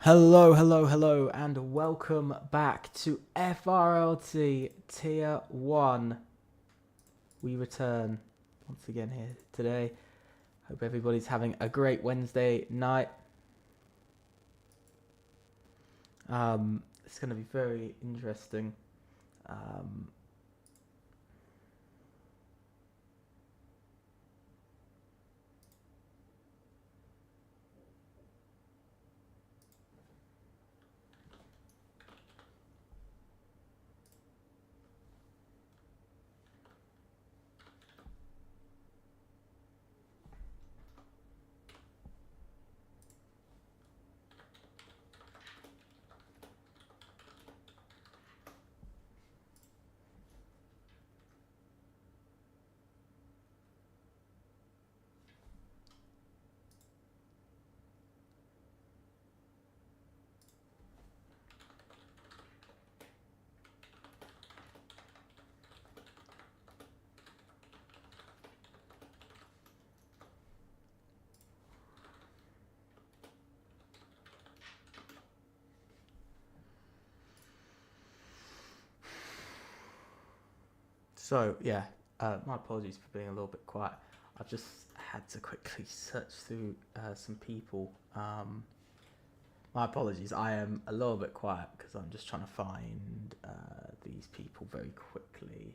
Hello, and welcome back to FRLT Tier 1. We return once again here today. Hope everybody's having a great Wednesday night. It's going to be very interesting. So, yeah, my apologies for being a little bit quiet. I just had to quickly search through some people. My apologies, I am a little bit quiet because I'm just trying to find these people very quickly.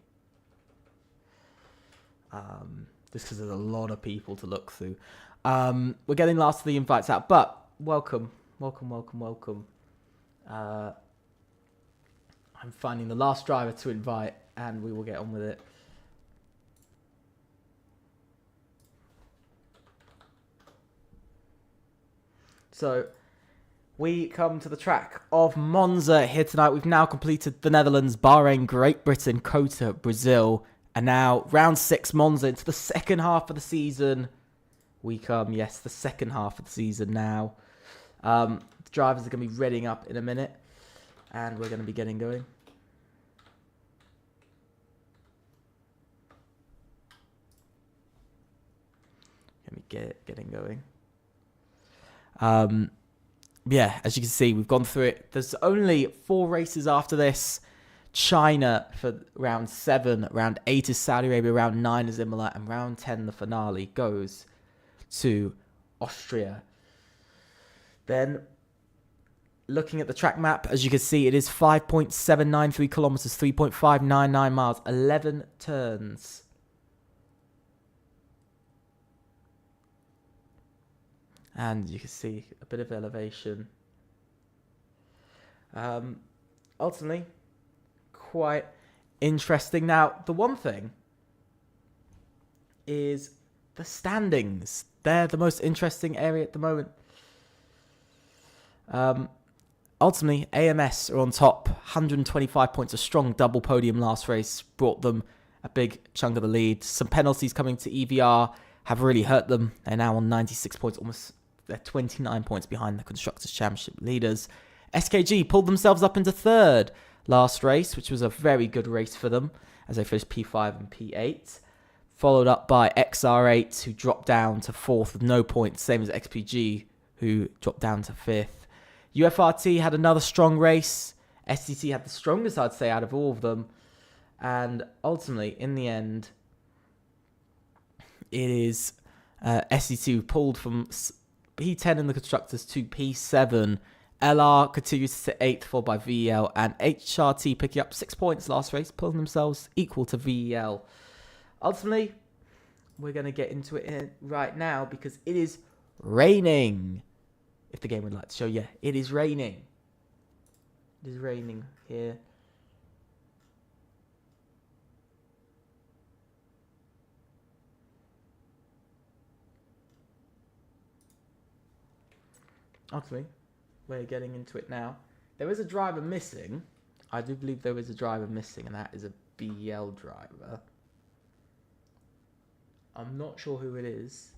Just because there's a lot of people to look through. We're getting last of the invites out, but welcome. I'm finding the last driver to invite, and we will get on with it. So, we come to the track of Monza here tonight. We've now completed the Netherlands, Bahrain, Great Britain, Kota, Brazil, and now round 6 Monza into the second half of the season. We come, yes, the second half of the season now. The drivers are going to be readying up in a minute, and we're going to be getting going. Getting going. Yeah, as you can see, we've gone through it. There's only 4 races after this. China for round 7, round 8 is Saudi Arabia, round 9 is Imola, and round 10, the finale, goes to Austria. Then, looking at the track map, as you can see, it is 5.793 kilometers, 3.599 miles, 11 turns. And you can see a bit of elevation. Ultimately, quite interesting. Now, the one thing is the standings. They're the most interesting area at the moment. Ultimately, AMS are on top, 125 points, a strong double podium last race, brought them a big chunk of the lead. Some penalties coming to EVR have really hurt them. They're now on 96 points, almost they're 29 points behind the Constructors' Championship leaders. SKG pulled themselves up into 3rd last race, which was a very good race for them, as they finished P5 and P8. Followed up by XR8, who dropped down to 4th with no points, same as XPG, who dropped down to 5th. UFRT had another strong race. STT had the strongest, I'd say, out of all of them. And ultimately, in the end, it is STT who pulled from P10 in the Constructors to P7. LR continues to 8th, followed by VEL, and HRT picking up 6 points last race, pulling themselves equal to VEL. Ultimately, we're going to get into it right now because it is raining. If the game would like to show, yeah, it is raining. It is raining here. Ultimately, we're getting into it now. There is a driver missing. I do believe there is a driver missing, and that is a BL driver. I'm not sure who it is.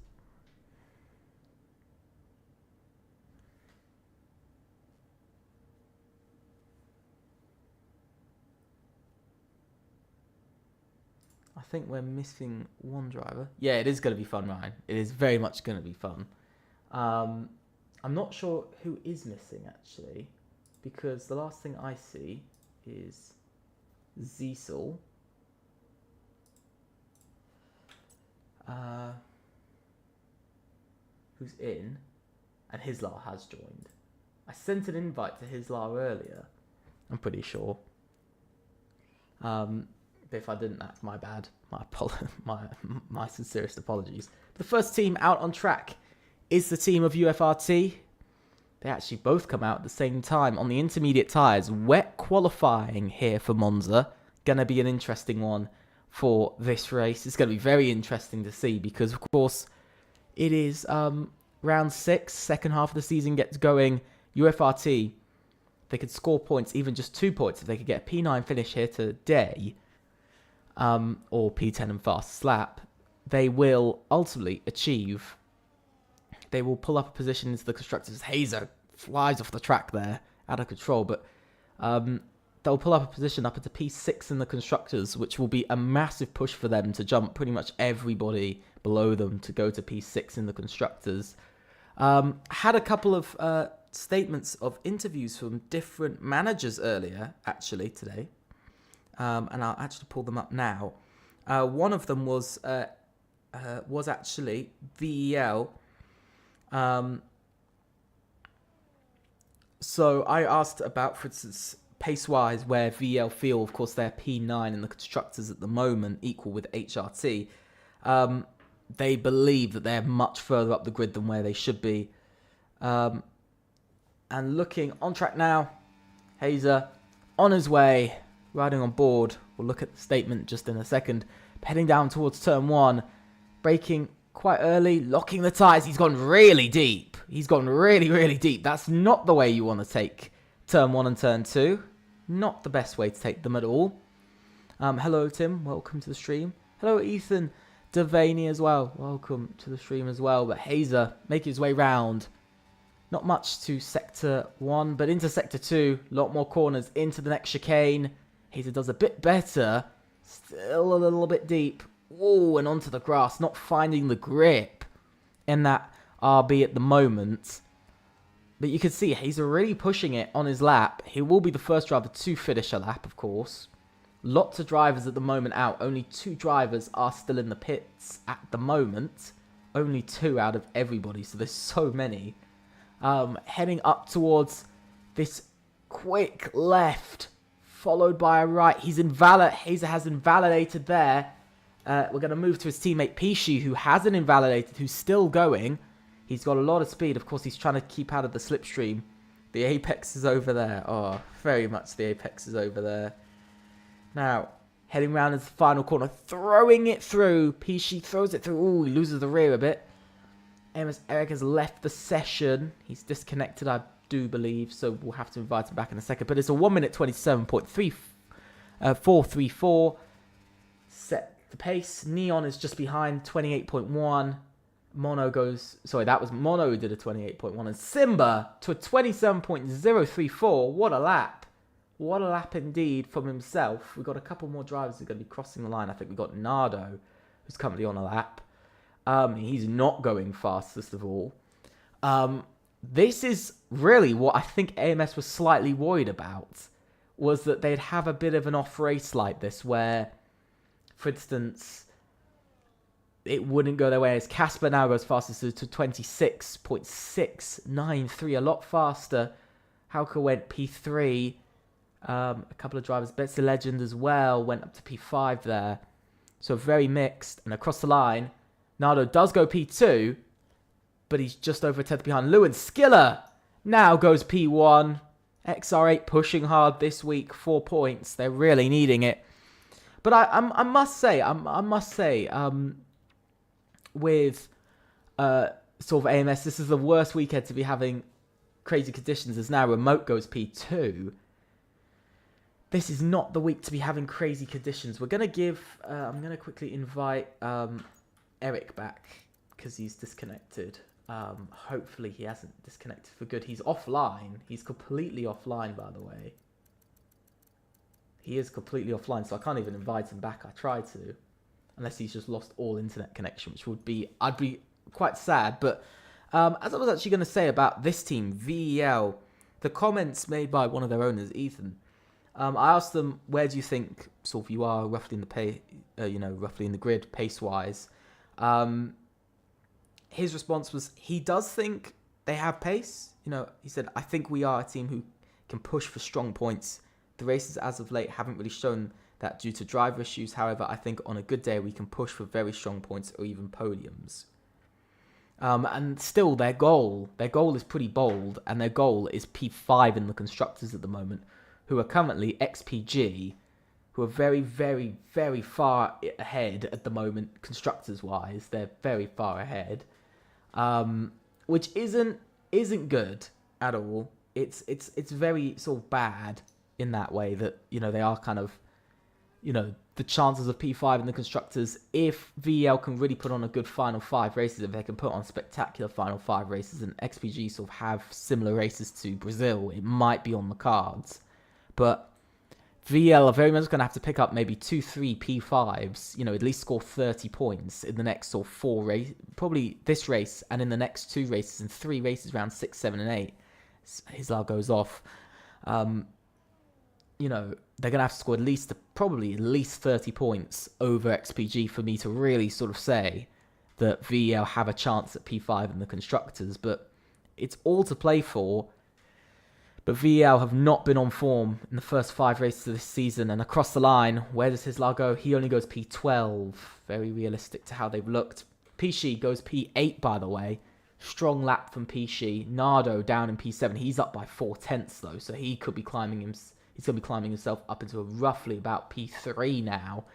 I think we're missing one driver. Yeah, it is going to be fun, Ryan. It is very much going to be fun. I'm not sure who is missing, actually, because the last thing I see is Ziesel. Who's in, and Hislar has joined. I sent an invite to Hislar earlier, I'm pretty sure. But if I didn't, that's my bad. My sincerest apologies. The first team out on track is the team of UFRT. They actually both come out at the same time on the intermediate tyres. Wet qualifying here for Monza. Gonna be an interesting one for this race. It's gonna be very interesting to see because, of course, it is round 6, second half of the season gets going. UFRT, they could score points, even just 2 points, if they could get a P9 finish here today, or P10 and fast lap. They will ultimately achieve. They will pull up a position into the constructors. Hazer flies off the track there, out of control, but they'll pull up a position up into P6 in the constructors, which will be a massive push for them to jump pretty much everybody below them to go to P6 in the constructors. Had a couple of statements of interviews from different managers earlier, actually, today. And I'll actually pull them up now. One of them was actually VEL. So I asked about, for instance, pace-wise, where VEL feel, of course, they're P9 in the constructors at the moment, equal with HRT. They believe that they're much further up the grid than where they should be. And looking on track now, Hazer on his way, riding on board. We'll look at the statement just in a second. Heading down towards turn 1, braking quite early, locking the tyres. He's gone really deep. He's gone really, really deep. That's not the way you want to take turn 1 and turn 2. Not the best way to take them at all. Hello, Tim. Welcome to the stream. Hello, Ethan Devaney as well. Welcome to the stream as well. But Hazer making his way round. Not much to sector 1, but into sector 2. A lot more corners into the next chicane. Hazer does a bit better. Still a little bit deep. Whoa, and onto the grass. Not finding the grip in that RB at the moment. But you can see Hazer really pushing it on his lap. He will be the first driver to finish a lap, of course. Lots of drivers at the moment out. Only 2 drivers are still in the pits at the moment. Only 2 out of everybody, so there's so many. Heading up towards this quick left, followed by a right. Hazer has invalidated there. We're going to move to his teammate Pishi, who hasn't invalidated, who's still going. He's got a lot of speed. Of course, he's trying to keep out of the slipstream. The apex is over there. Oh, very much the apex is over there. Now, heading round into the final corner, throwing it through. Pishi throws it through. Ooh, he loses the rear a bit. Amos Eric has left the session. He's disconnected, I do believe, so we'll have to invite him back in a second. But it's a 1 minute 27.434. Set the pace. Neon is just behind, 28.1. Mono goes... Sorry, that was Mono who did a 28.1. And Simba to a 27.034. What a lap. What a lap indeed from himself. We've got a couple more drivers who are going to be crossing the line. I think we've got Nardo, who's currently on a lap. He's not going fastest of all. This is really what I think AMS was slightly worried about, was that they'd have a bit of an off race like this where, for instance, it wouldn't go their way. As Casper now goes fastest to 26.693, a lot faster. Hauke went P3. A couple of drivers, Betsy Legend as well, went up to P5 there. So very mixed. And across the line, Nardo does go P2, but he's just over a tenth behind. Lewin Skiller now goes P1. XR8 pushing hard this week, 4 points. They're really needing it. But I must say, with sort of AMS, this is the worst weekend to be having crazy conditions. As now Remote goes P2. This is not the week to be having crazy conditions. We're gonna I'm gonna quickly invite Eric back because he's disconnected. Hopefully he hasn't disconnected for good. He's offline. He's completely offline, by the way. He is completely offline, so I can't even invite him back. I tried to, unless he's just lost all internet connection, which would be, I'd be quite sad. But As I was actually going to say about this team, VEL, the comments made by one of their owners, Ethan, I asked them, where do you think sort of you are roughly in the roughly in the grid pace-wise? His response was, he does think they have pace. He said, I think we are a team who can push for strong points. The races as of late haven't really shown that due to driver issues. However, I think on a good day we can push for very strong points or even podiums. And still, their goal is pretty bold, and their goal is P5 in the constructors at the moment, who are currently XPG, who are very, very, very far ahead at the moment, constructors-wise. They're very far ahead, which isn't good at all. It's very sort of bad in that way that they are kind of the chances of P5 in the constructors, if VEL can really put on a good final 5 races, if they can put on spectacular final 5 races, and XPG sort of have similar races to Brazil, it might be on the cards. But VEL are very much going to have to pick up maybe 2-3 P5s, at least score 30 points in the next sort of 4 races, probably this race and in the next 2 races and 3 races round 6, 7 and 8. Hislar goes off. They're going to have to score probably at least 30 points over XPG for me to really sort of say that VEL have a chance at P5 in the constructors. But it's all to play for. But VEL have not been on form in the first 5 races of this season. And across the line, where does Hislar go? He only goes P12. Very realistic to how they've looked. Pishi goes P8, by the way. Strong lap from Pishi. Nardo down in P7. He's up by 4/10 though, so he could be climbing He's going to be climbing himself up into roughly about P3 now,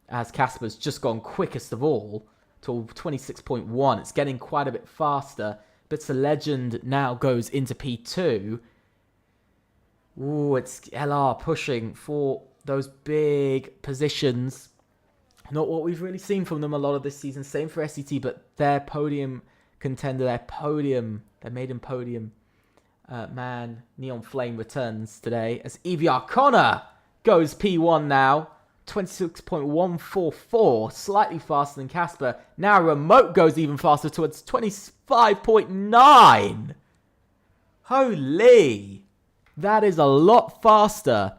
as Casper's just gone quickest of all to 26.1. It's getting quite a bit faster. Bits of Legend now goes into P2. Ooh, it's LR pushing for those big positions. Not what we've really seen from them a lot of this season. Same for SCT, but their podium contender, their maiden podium, man, Neon Flame returns today as EVR Connor goes P1 now. 26.144, slightly faster than Casper. Now Remote goes even faster towards 25.9. Holy! That is a lot faster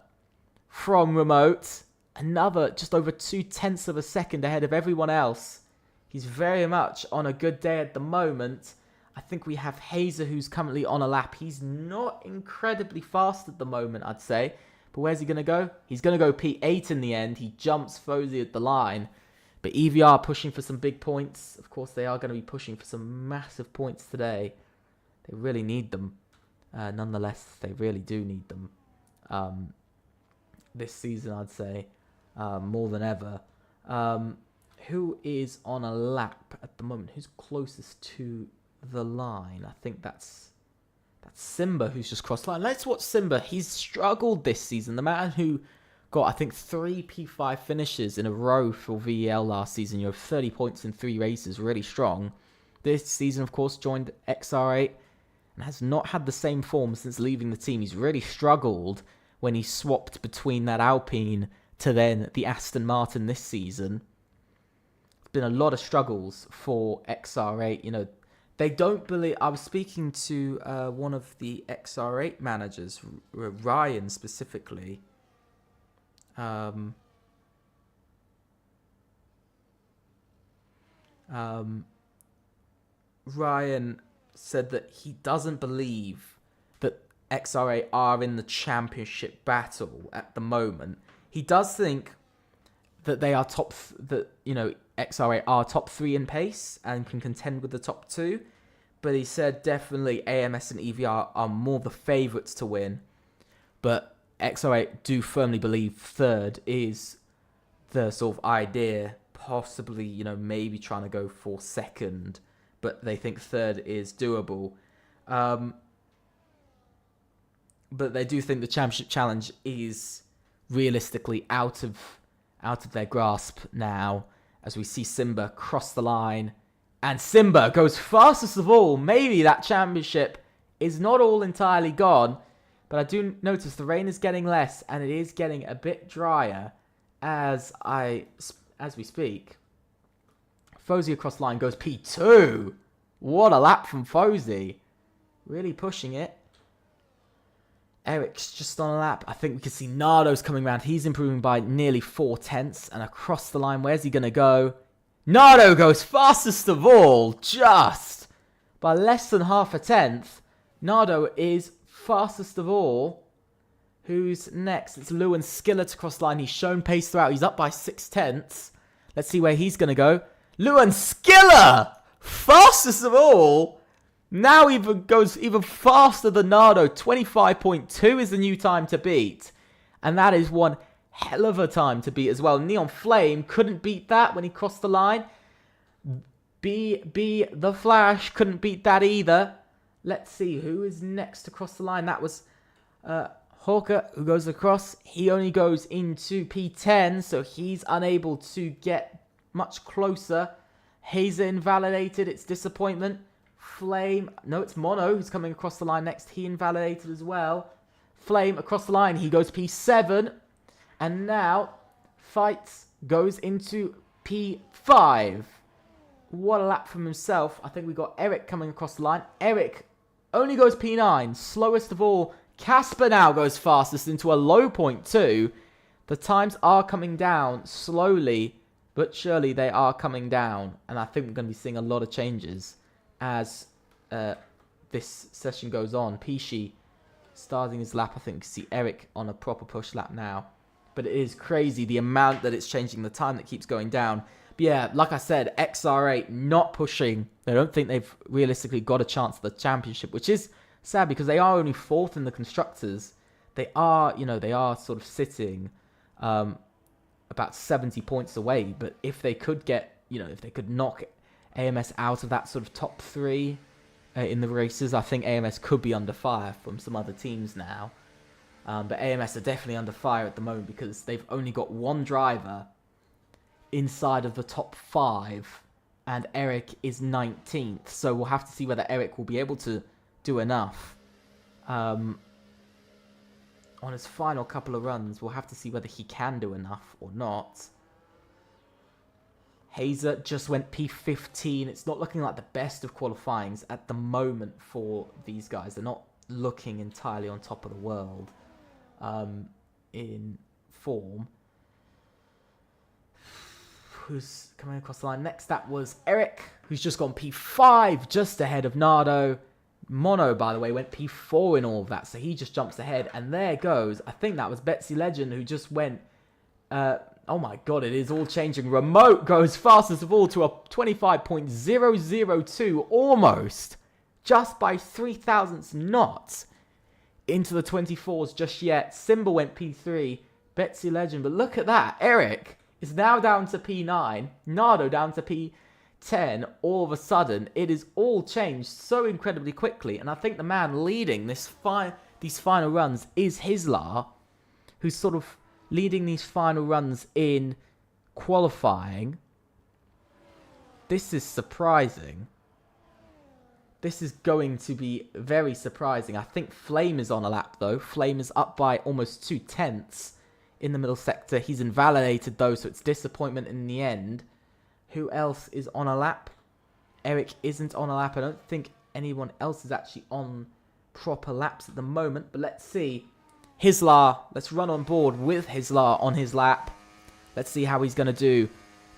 from Remote. Another just over 0.2 of a second ahead of everyone else. He's very much on a good day at the moment. I think we have Hazer, who's currently on a lap. He's not incredibly fast at the moment, I'd say. But where's he going to go? He's going to go P8 in the end. He jumps Fozy at the line. But EVR pushing for some big points. Of course, they are going to be pushing for some massive points today. They really need them. Nonetheless, they really do need them. This season, I'd say, more than ever. Who is on a lap at the moment? Who's closest to the line? I think that's Simba, who's just crossed the line. Let's watch Simba. He's struggled this season. The man who got, I think, 3 P5 finishes in a row for VEL last season. 30 points in 3 races, really strong. This season, of course, joined XR8 and has not had the same form since leaving the team. He's really struggled when he swapped between that Alpine to then the Aston Martin this season. It's been a lot of struggles for XR8. They don't believe... I was speaking to one of the XR8 managers, Ryan specifically. Ryan said that he doesn't believe that XR8 are in the championship battle at the moment. He does think that they are XR8 are top 3 in pace and can contend with the top 2. But he said definitely AMS and EVR are more the favourites to win. But XR8 do firmly believe third is the sort of idea. Possibly, maybe trying to go for second. But they think third is doable. But they do think the championship challenge is realistically out of their grasp now, as we see Simba cross the line. And Simba goes fastest of all. Maybe that championship is not all entirely gone. But I do notice the rain is getting less, and it is getting a bit drier as we speak. Fozy across the line goes P2. What a lap from Fozy. Really pushing it. Eric's just on a lap. I think we can see Nardo's coming around. He's improving by nearly 4/10. And across the line, where's he going to go? Nardo goes fastest of all. Just by less than half a tenth. Nardo is fastest of all. Who's next? It's Lewin Skillett across the line. He's shown pace throughout. He's up by 6/10. Let's see where he's going to go. Lewin Skiller! Fastest of all. Now even goes even faster than Nardo. 25.2 is the new time to beat. And that is one hell of a time to beat as well. Neon Flame couldn't beat that when he crossed the line. B the Flash couldn't beat that either. Let's see who is next to cross the line. That was Hawker who goes across. He only goes into P10, so he's unable to get much closer. Hazer invalidated. It's disappointment. Flame. No, it's Mono who's coming across the line next. He invalidated as well. Flame across the line. He goes P7. And now Fights goes into P5. What a lap from himself. I think we got Eric coming across the line. Eric only goes P9. Slowest of all. Casper now goes fastest into a low point too. The times are coming down slowly, but surely they are coming down. And I think we're going to be seeing a lot of changes as this session goes on. Pishi starting his lap. I think we see Eric on a proper push lap now. But it is crazy the amount that it's changing, the time that keeps going down. But yeah, like I said, XR8 not pushing. They don't think they've realistically got a chance at the championship, which is sad because they are only 4th in the constructors. They are, they are sort of sitting about 70 points away. But if they could get, if they could knock AMS out of that sort of top 3 in the races, I think AMS could be under fire from some other teams now. But AMS are definitely under fire at the moment because they've only got one driver inside of the top 5, and Eric is 19th. So we'll have to see whether Eric will be able to do enough. On his final couple of runs, we'll have to see whether he can do enough or not. Hazer just went P15. It's not looking like the best of qualifyings at the moment for these guys. They're not looking entirely on top of the world in form. Who's coming across the line? Next, that was Eric, who's just gone P5, just ahead of Nardo. Mono, by the way, went P4 in all of that, so he just jumps ahead. And there goes, I think that was Betsy Legend, who just went... oh my god, it is all changing. Remote goes fastest of all to a 25.002, almost. Just by 0.003 not into the 24s just yet. Simba went P3, Betsy Legend. But look at that, Eric is now down to P9, Nardo down to P10. All of a sudden, it is all changed so incredibly quickly. And I think the man leading these final runs is Hislar, who's sort of leading these final runs in qualifying. This is surprising. This is going to be very surprising. I think Flame is on a lap, though. Flame is up by almost 0.2 in the middle sector. He's invalidated, though, so it's disappointment in the end. Who else is on a lap? Eric isn't on a lap. I don't think anyone else is actually on proper laps at the moment, but let's see. Hislar, let's run on board with Hislar on his lap. Let's see how he's going to do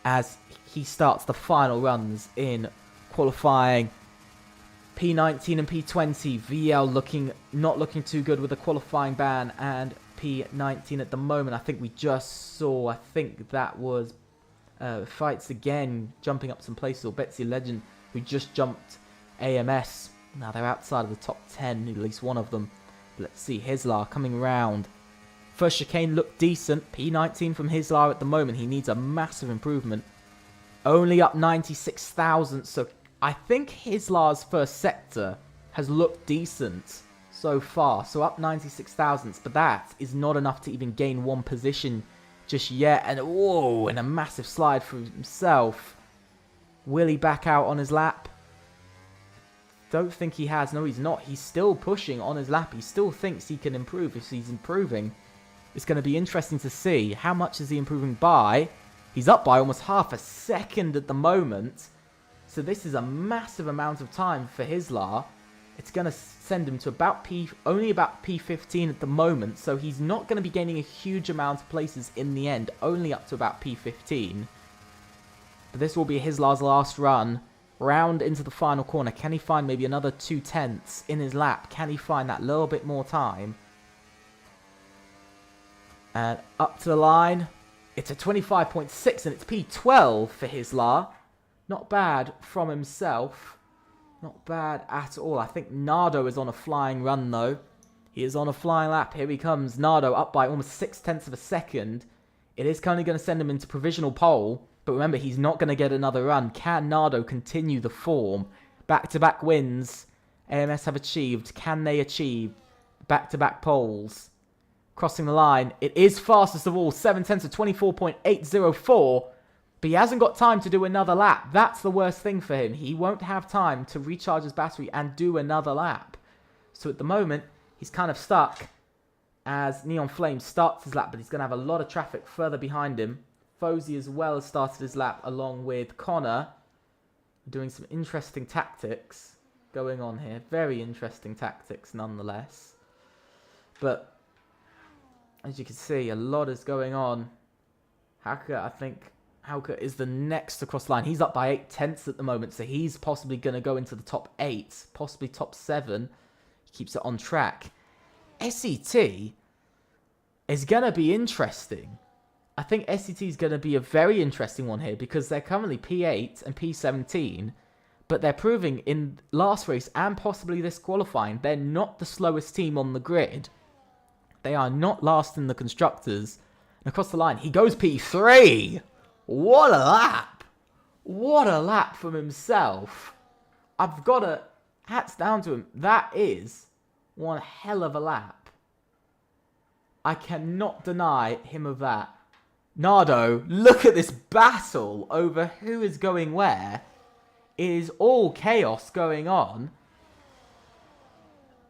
as he starts the final runs in qualifying. P19 and P20, VL not looking too good with a qualifying ban, and P19 at the moment. I think we just saw, I think that was Fights again, jumping up some places, or Betsy Legend, who just jumped AMS. Now they're outside of the top 10, at least one of them. Let's see, Hislar coming round. First chicane looked decent. P19 from Hislar at the moment. He needs a massive improvement. Only up 96,000, so I think Hislar's first sector has looked decent so far. So up 96,000, but that is not enough to even gain one position just yet. And whoa, and a massive slide for himself. Will he back out on his lap? Don't think he has. No, he's not. He's still pushing on his lap. He still thinks he can improve. If he's improving, it's going to be interesting to see. How much is he improving by? He's up by almost half a second at the moment. So this is a massive amount of time for Hislar. It's going to send him to about only about P15 at the moment. So he's not going to be gaining a huge amount of places in the end. Only up to about P15. But this will be Hislar's last run. Round into the final corner. Can he find maybe another 2/10 in his lap? Can he find that little bit more time? And up to the line. It's a 25.6 and it's P12 for Hislar. Not bad from himself. Not bad at all. I think Nardo is on a flying run though. He is on a flying lap. Here he comes. Nardo up by almost 0.6 of a second. It is currently going to send him into provisional pole. But remember, he's not going to get another run. Can Nardo continue the form? Back-to-back wins AMS have achieved. Can they achieve back-to-back poles? Crossing the line. It is fastest of all. 0.7 of 24.804. But he hasn't got time to do another lap. That's the worst thing for him. He won't have time to recharge his battery and do another lap. So at the moment, he's kind of stuck as Neon Flame starts his lap. But he's going to have a lot of traffic further behind him. Fozy as well has started his lap along with Connor. Doing some interesting tactics going on here. Very interesting tactics nonetheless. But as you can see, a lot is going on. Haka, I think Hauke is the next across the line. He's up by 0.8 at the moment. So he's possibly going to go into the top 8. Possibly top 7. He keeps it on track. SET is going to be interesting. I think SET is going to be a very interesting one here because they're currently P8 and P17, but they're proving in last race and possibly this qualifying, they're not the slowest team on the grid. They are not last in the constructors. And across the line, he goes P3. What a lap. What a lap from himself. I've got to, hats down to him. That is one hell of a lap. I cannot deny him of that. Nardo, look at this battle over who is going where. It is all chaos going on.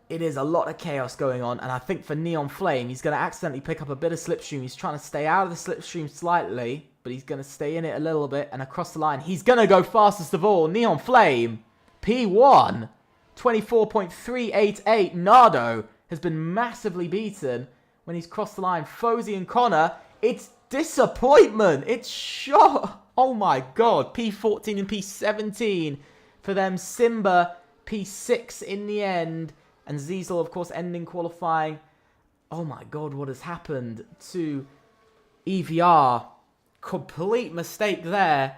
It is a lot of chaos going on. And I think for Neon Flame, he's going to accidentally pick up a bit of slipstream. He's trying to stay out of the slipstream slightly. But he's going to stay in it a little bit. And across the line, he's going to go fastest of all. Neon Flame, P1. 24.388. Nardo has been massively beaten when he's crossed the line. Fozy and Connor, it's disappointment. It's shock. Oh my god. P14 and P17 for them. Simba P6 in the end. And Ziesel, of course, ending qualifying. Oh my god, what has happened to EVR? Complete mistake there.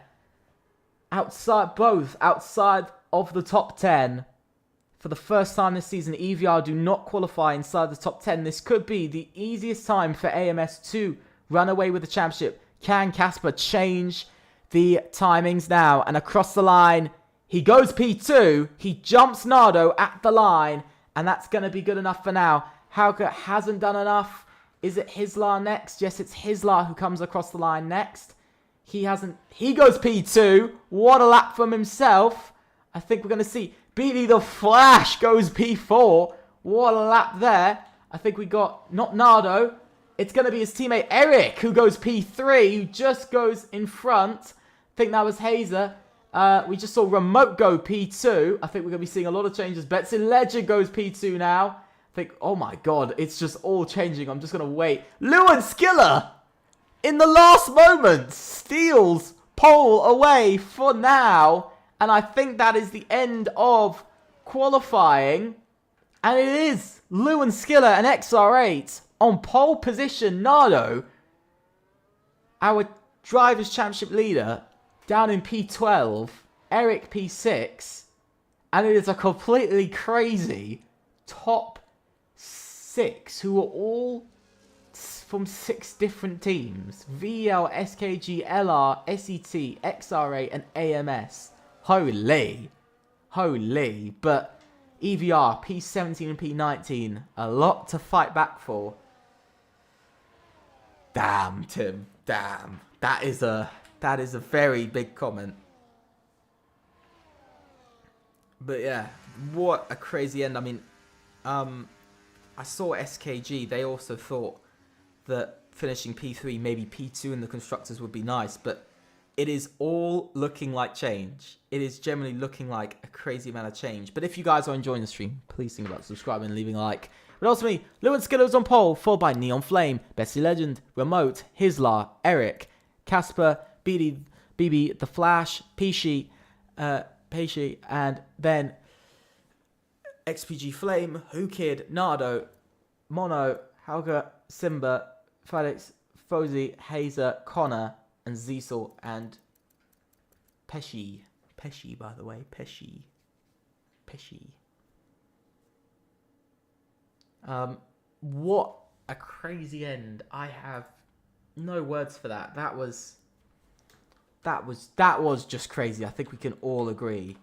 Both outside of the top 10. For the first time this season, EVR do not qualify inside the top 10. This could be the easiest time for AMS to run away with the championship. Can Casper change the timings now? And across the line, he goes P2. He jumps Nardo at the line. And that's going to be good enough for now. Hauke hasn't done enough. Is it Hislar next? Yes, it's Hislar who comes across the line next. He hasn't. He goes P2. What a lap from himself. I think we're going to see Beatty the Flash goes P4. What a lap there. I think we got, not Nardo. It's going to be his teammate Eric who goes P3, who just goes in front. I think that was Hazer. We just saw Remote go P2. I think we're going to be seeing a lot of changes. Betson Legend goes P2 now. I think, oh my god, it's just all changing. I'm just going to wait. Lewin Skiller, in the last moment, steals pole away for now. And I think that is the end of qualifying. And it is Lewin Skiller and XR8 on pole position. Nardo, our Drivers' Championship leader, down in P12. Eric P6. And it is a completely crazy top 6 who are all from 6 different teams. VL, SKG, LR, SET, XRA and AMS. Holy. Holy. But EVR, P17 and P19. A lot to fight back for. Damn, Tim. Damn. That is a very big comment. But yeah, what a crazy end. I mean, I saw SKG. They also thought that finishing P3, maybe P2 in the constructors would be nice. But it is all looking like change. It is generally looking like a crazy amount of change. But if you guys are enjoying the stream, please think about subscribing and leaving a like. But ultimately, Lewin Skiller was on pole, followed by Neon Flame, Betsy Legend, Remote, Hislar, Eric, Casper, BB The Flash, Pishi, and then XPG Flame, Who Kid, Nardo, Mono, Hauger, Simba, Felix, Fozy, Hazer, Connor, and Ziesel, and Pesci. Pesci, by the way. Pesci. What a crazy end. I have no words for that. That was just crazy. I think we can all agree.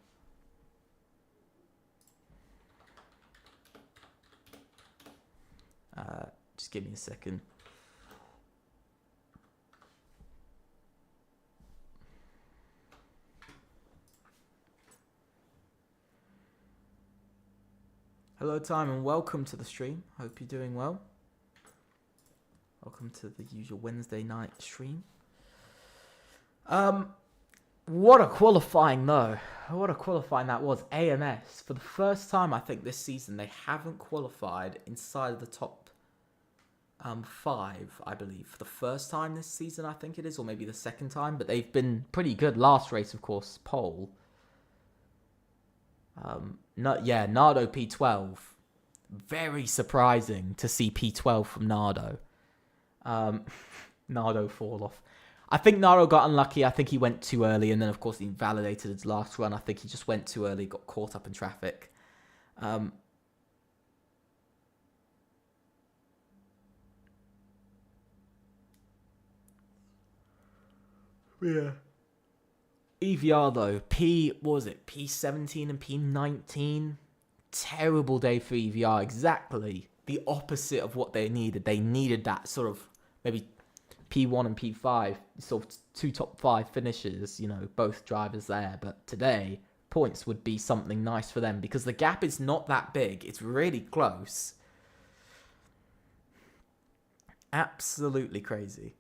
Just give me a second. Hello, Time, and welcome to the stream. Hope you're doing well. Welcome to the usual Wednesday night stream. What a qualifying, though. What a qualifying that was. AMS, for the first time, I think, this season, they haven't qualified inside of the top 5, I believe. For the first time this season, I think it is, or maybe the second time, but they've been pretty good. Last race, of course, pole. Nardo P12. Very surprising to see P12 from Nardo. Nardo fall off. I think Nardo got unlucky. I think he went too early, and then, of course, he invalidated his last run. I think he just went too early, got caught up in traffic. Yeah. EVR, though, P17 and P19? Terrible day for EVR. Exactly the opposite of what they needed. They needed that sort of maybe P1 and P5, sort of 2 top 5 finishes, both drivers there. But today, points would be something nice for them because the gap is not that big. It's really close. Absolutely crazy.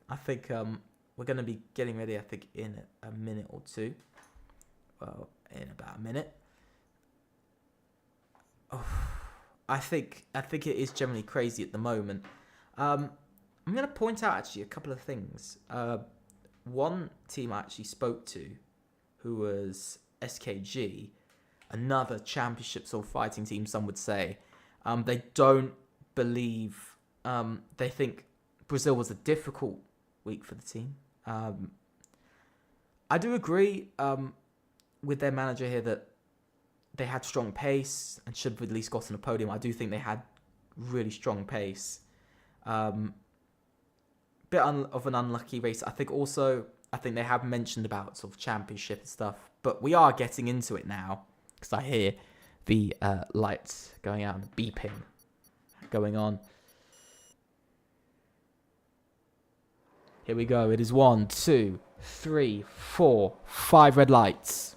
I think we're going to be getting ready, I think, in a minute or two. Well, in about a minute. Oh, I think it is generally crazy at the moment. I'm going to point out, actually, a couple of things. One team I actually spoke to, who was SKG, another championship sort of fighting team, some would say. They don't believe... they think Brazil was a difficult week for the team. I do agree with their manager here that they had strong pace and should have at least gotten a podium. I do think they had really strong pace. Bit of an unlucky race. I think they have mentioned about sort of championship and stuff, but we are getting into it now because I hear the lights going out and beeping going on. Here we go. It is 1, 2, 3, 4, 5 red lights.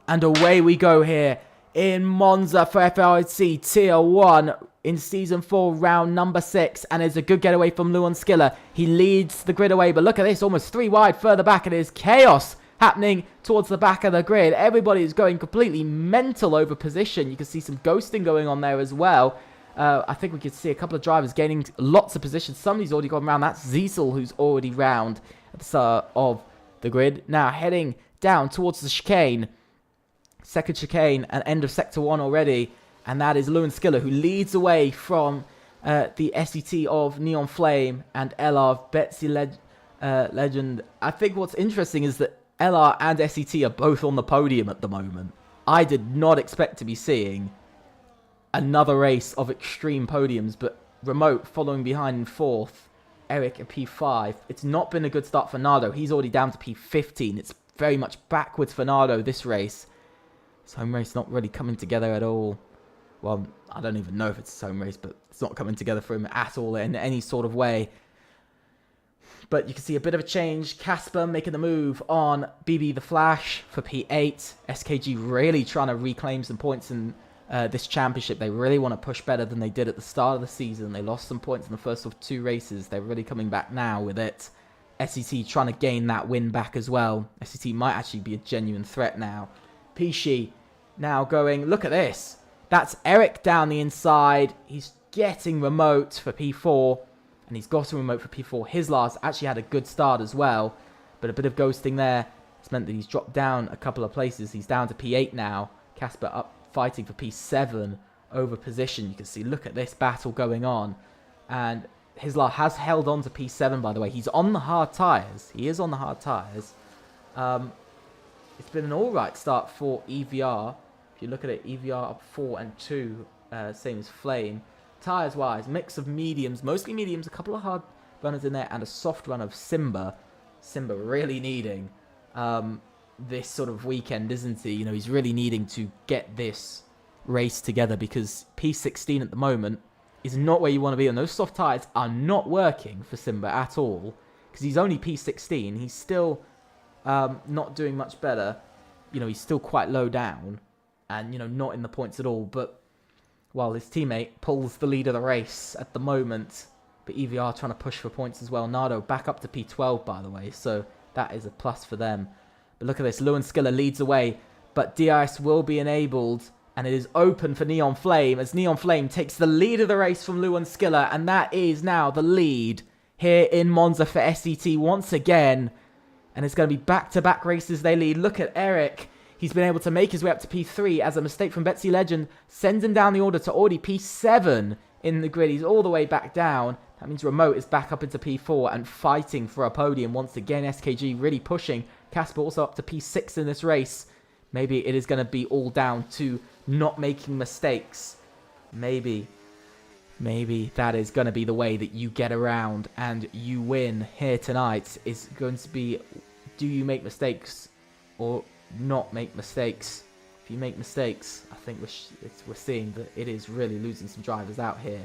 And away we go here in Monza for FRLT Tier 1 in Season 4, round number 6. And it's a good getaway from Lewin Skiller. He leads the grid away, but look at this, almost 3 wide further back. It is chaos happening towards the back of the grid. Everybody is going completely mental over position. You can see some ghosting going on there as well. I think we could see a couple of drivers gaining lots of positions. Somebody's already gone round. That's Ziesel, who's already round at the start of the grid. Now heading down towards the chicane. Second chicane and end of Sector 1 already. And that is Lewin Skiller, who leads away from the SET of Neon Flame and LR of Betsy Legend. I think what's interesting is that LR and SET are both on the podium at the moment. I did not expect to be seeing another race of extreme podiums, but Remote following behind in 4th, Eric at P5. It's not been a good start for Nardo. He's already down to P15. It's very much backwards for Nardo this race. His home race not really coming together at all. Well, I don't even know if it's his home race, but it's not coming together for him at all in any sort of way. But you can see a bit of a change. Casper making the move on BB the Flash for P8. SKG really trying to reclaim some points and this championship. They really want to push better than they did at the start of the season. They lost some points in the first of 2 races. They're really coming back now with it. SET trying to gain that win back as well. SET might actually be a genuine threat now. Pishi now going, look at this. That's Eric down the inside. He's getting remote for P4. And he's got a remote for P4. Hislar's actually had a good start as well. But a bit of ghosting there. It's meant that he's dropped down a couple of places. He's down to P8 now. Casper up fighting for P7 over position. You can see, look at this battle going on. And Hislar has held on to P7, by the way. He's on the hard tyres. He is on the hard tyres. It's been an alright start for EVR. If you look at it, EVR up 4 and 2, same as Flame. Tyres-wise, mix of mediums, mostly mediums, a couple of hard runners in there, and a soft run of Simba. Simba really needing this sort of weekend, isn't he? You know, he's really needing to get this race together because P16 at the moment is not where you want to be, and those soft tyres are not working for Simba at all because he's only P16. He's still not doing much better. You know, he's still quite low down and, you know, not in the points at all. But while his teammate pulls the lead of the race at the moment, but EVR trying to push for points as well. Nardo back up to P12, by the way, so that is a plus for them. But look at this. Lewin Skiller leads away, but DRS will be enabled, and it is open for Neon Flame as Neon Flame takes the lead of the race from Lewin Skiller, and that is now the lead here in Monza for SET once again. And it's going to be back-to-back races they lead. Look at Eric. He's been able to make his way up to P3 as a mistake from Betsy Legend sends him down the order to already P7 in the grid. He's all the way back down. That means Remote is back up into P4 and fighting for a podium once again. SKG really pushing. Casper also up to P6 in this race. Maybe it is going to be all down to not making mistakes. Maybe that is going to be the way that you get around and you win here tonight. Is going to be, do you make mistakes or not make mistakes? If you make mistakes, I think we're seeing that it is really losing some drivers out here.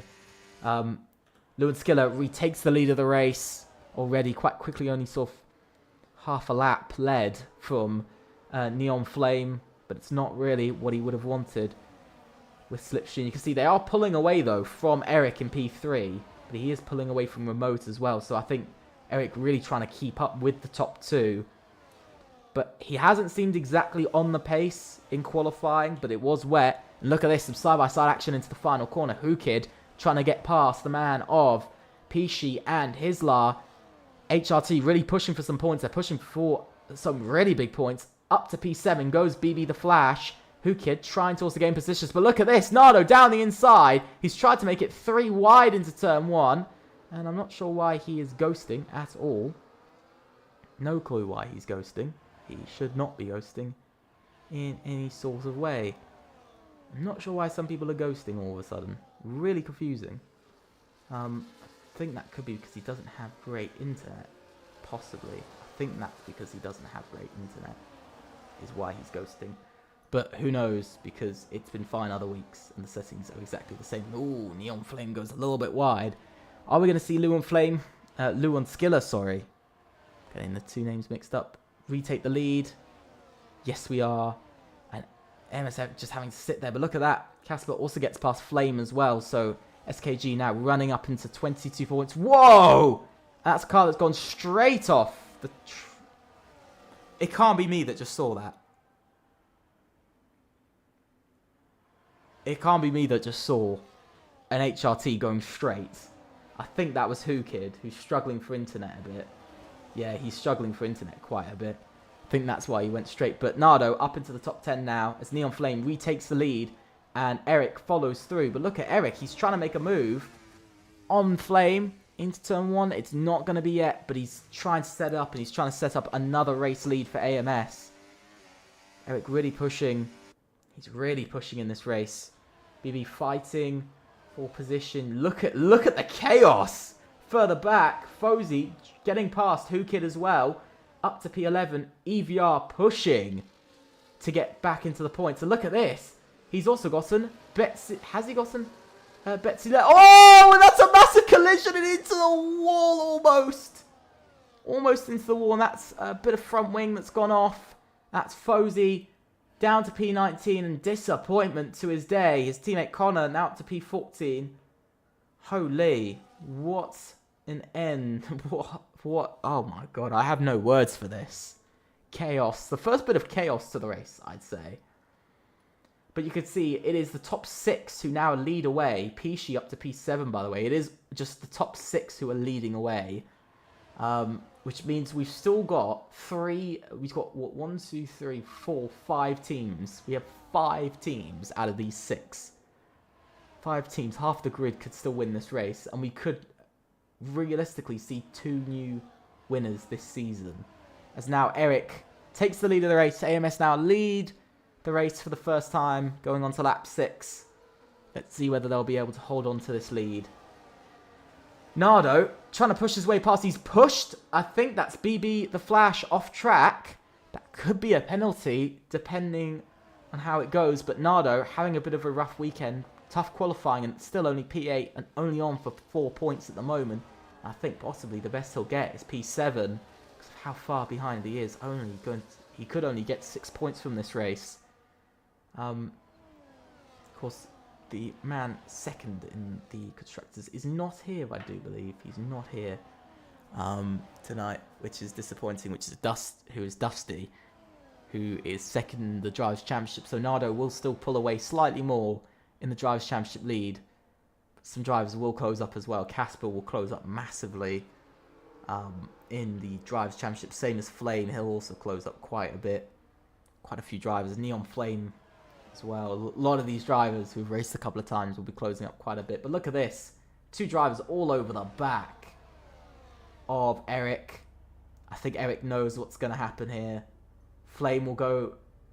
Lewin Skiller retakes the lead of the race already quite quickly, only sort of half a lap led from Neon Flame, but it's not really what he would have wanted with Slipstream. You can see they are pulling away though from Eric in P3, but he is pulling away from Remote as well, so I think Eric really trying to keep up with the top two. But he hasn't seemed exactly on the pace in qualifying, but it was wet. And look at this, some side-by-side action into the final corner. Who Kid trying to get past the man of Pishi and Hislar. HRT really pushing for some points. They're pushing for some really big points. Up to P7 goes BB the Flash. Who Kid trying to also gain positions. But look at this, Nardo down the inside. He's tried to make it 3 wide into turn 1. And I'm not sure why he is ghosting at all. No clue why he's ghosting. He should not be ghosting in any sort of way. I'm not sure why some people are ghosting all of a sudden. Really confusing. I think that could be because he doesn't have great internet. Possibly. I think that's because he doesn't have great internet. Is why he's ghosting. But who knows, because it's been fine other weeks and the settings are exactly the same. Ooh, Neon Flame goes a little bit wide. Are we going to see Lewin Skiller, sorry. Getting the two names mixed up. Retake the lead. Yes, we are. And MSF just having to sit there. But look at that. Casper also gets past Flame as well. So SKG now running up into 22 points. Whoa! That's a car that's gone straight off. It can't be me that just saw that. It can't be me that just saw an HRT going straight. I think that was Who Kid, who's struggling for internet a bit. Yeah, he's struggling for internet quite a bit. I think that's why he went straight. But Nardo up into the top 10 now as Neon Flame retakes the lead and Eric follows through. But look at Eric. He's trying to make a move on Flame into turn 1. It's not going to be yet, but he's trying to set up and he's trying to set up another race lead for AMS. Eric really pushing. He's really pushing in this race. BB fighting for position. Look at the chaos. Further back, Fozy getting past Who Kid as well. Up to P11. EVR pushing to get back into the points. And look at this. He's also gotten Betsy. Has he gotten Betsy? Oh, and that's a massive collision and into the wall almost. Almost into the wall. And that's a bit of front wing that's gone off. That's Fozy. down to P19 and disappointment to his day. His teammate Connor now up to P14. Holy, what an end. What? Oh my god, I have no words for this. Chaos. The first bit of chaos to the race, I'd say. But you can see it is the top 6 who now lead away. Pishi up to P7, by the way. It is just the top 6 who are leading away. Which means we've still got 3... We've got, what, 1, 2, 3, 4, 5 teams. We have 5 teams out of these 6. 5 teams. Half the grid could still win this race. And we could realistically see 2 new winners this season. As now Eric takes the lead of the race. AMS now lead the race for the first time, going on to lap 6. Let's see whether they'll be able to hold on to this lead. Nardo trying to push his way past. He's pushed. I think that's BB the Flash off track. That could be a penalty depending on how it goes. But Nardo having a bit of a rough weekend. Tough qualifying and still only P8 and only on for 4 points at the moment. I think possibly the best he'll get is P7 because of how far behind he is. He could only get 6 points from this race. Of course, the man second in the constructors is not here, I do believe. He's not here tonight, which is disappointing, which is Dusty, who is second in the Drivers' Championship. So Nardo will still pull away slightly more in the Drivers' Championship lead. Some drivers will close up as well. Casper will close up massively in the Drivers' Championship. Same as Flame, he'll also close up quite a bit. Quite a few drivers. Neon Flame as well. A lot of these drivers who've raced a couple of times will be closing up quite a bit. But look at this. 2 drivers all over the back of Eric. I think Eric knows what's going to happen here.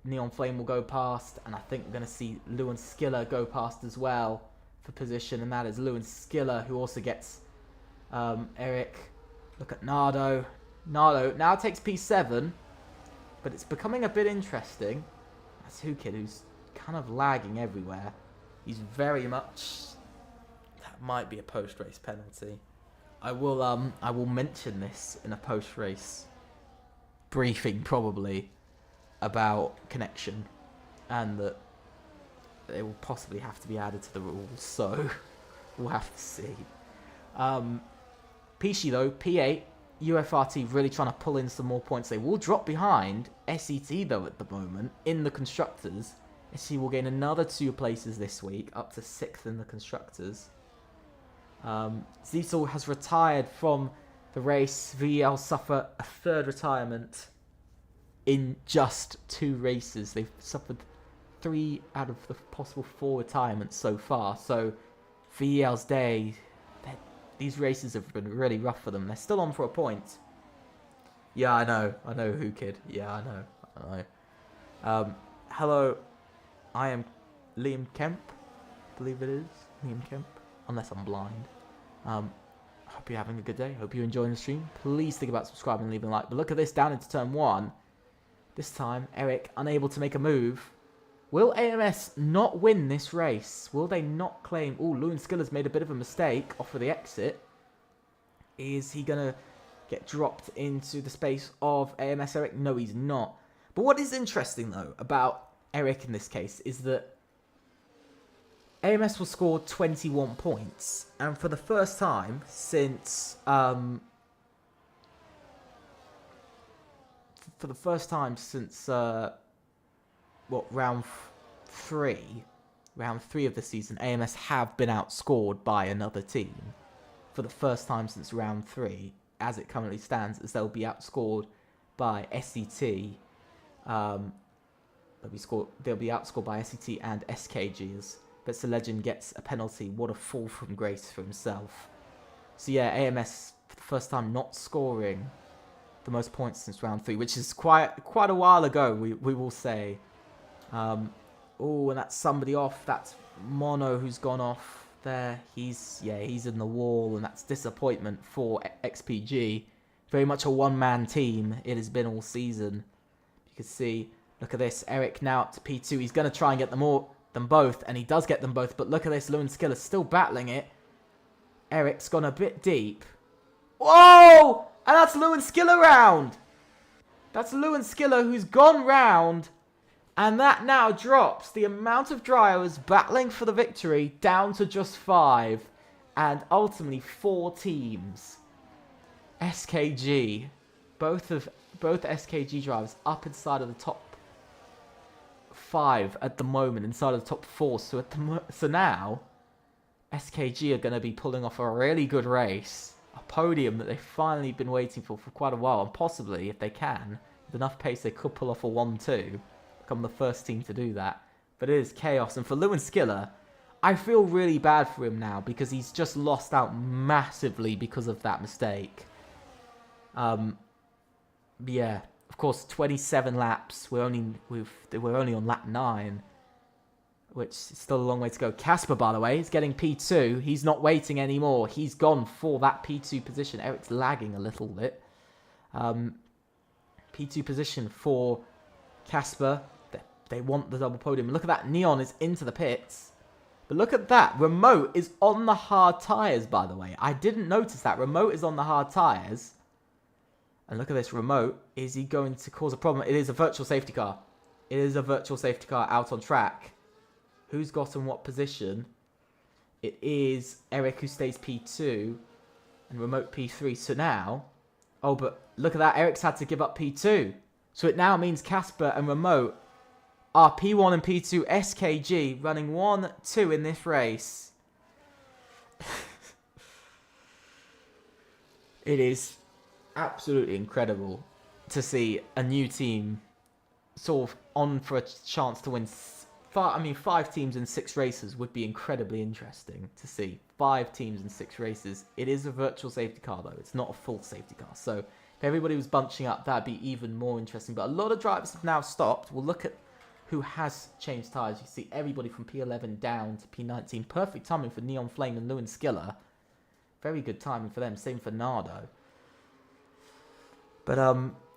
Neon Flame will go past. And I think we're going to see Lewin Skiller go past as well for position. And that is Lewin Skiller who also gets Eric. Look at Nardo. Nardo now takes P7. But it's becoming a bit interesting. That's Hukid, who's kind of lagging everywhere. He's very much... That might be a post-race penalty. I will mention this in a post-race briefing, probably, about connection. And that it will possibly have to be added to the rules. So, we'll have to see. Pishi, though, P8. UFRT really trying to pull in some more points. They will drop behind SET, though, at the moment, in the Constructors. SET will gain another 2 places this week, up to 6th in the Constructors. Ziesel has retired from the race. VL suffer a 3rd retirement in just 2 races. They've suffered 3 out of the possible 4 retirements so far. So, VL's day... These races have been really rough for them. They're still on for a point. Yeah, I know. I know who, kid. Yeah, I know. Hello. I am Liam Kemp. I believe it is. Liam Kemp. Unless I'm blind. Hope you're having a good day. Hope you're enjoying the stream. Please think about subscribing and leaving a like. But look at this down into turn 1. This time, Eric unable to make a move. Will AMS not win this race? Will they not claim... Oh, Lewin Skiller's made a bit of a mistake off of the exit. Is he going to get dropped into the space of AMS Eric? No, he's not. But what is interesting, though, about Eric in this case is that AMS will score 21 points. And for the first time since... round 3? Round 3 of the season, AMS have been outscored by another team. For the first time since round 3, as it currently stands, as they'll be outscored by SET. They'll be outscored by SET and SKG as Betsa Legend gets a penalty. What a fall from grace for himself. So yeah, AMS, for the first time, not scoring the most points since round 3, which is quite a while ago, we will say. Oh, and that's somebody off. That's Mono who's gone off there. He's in the wall, and that's disappointment for XPG. Very much a one-man team it has been all season. You can see, look at this. Eric now up to P2. He's going to try and get them both, and he does get them both. But look at this. Lewin Skiller still battling it. Eric's gone a bit deep. Whoa! And that's Lewin Skiller round. That's Lewin Skiller who's gone round And that now drops the amount of drivers battling for the victory down to just 5. And ultimately 4 teams. SKG. Both SKG drivers up inside of the top 5 at the moment, inside of the top 4. So now, SKG are going to be pulling off a really good race. A podium that they've finally been waiting for quite a while. And possibly, if they can, with enough pace, they could pull off a 1-2. Become the first team to do that. But it is chaos. And for Lewin Skiller, I feel really bad for him now because he's just lost out massively because of that mistake. Yeah, of course, 27 laps. We're only on lap 9, which is still a long way to go. Casper, by the way, is getting P2. He's not waiting anymore. He's gone for that P2 position. Eric's lagging a little bit. P2 position for Casper. They want the double podium. Look at that. Neon is into the pits. But look at that. Remote is on the hard tyres, by the way. I didn't notice that. Remote is on the hard tyres. And look at this. Remote. Is he going to cause a problem? It is a virtual safety car. It is a virtual safety car out on track. Who's got in what position? It is Eric who stays P2. And Remote P3. So now... Oh, but look at that. Eric's had to give up P2. So it now means Casper and Remote are P1 and P2 SKG running 1-2 in this race. It is absolutely incredible to see a new team sort of on for a chance to win. 5 teams in 6 races would be incredibly interesting to see. 5 teams in 6 races. It is a virtual safety car though. It's not a full safety car. So if everybody was bunching up, that'd be even more interesting. But a lot of drivers have now stopped. We'll look at who has changed tyres. You see everybody from P11 down to P19. Perfect timing for Neon Flame and Lewin Skiller. Very good timing for them. Same for Nardo. But,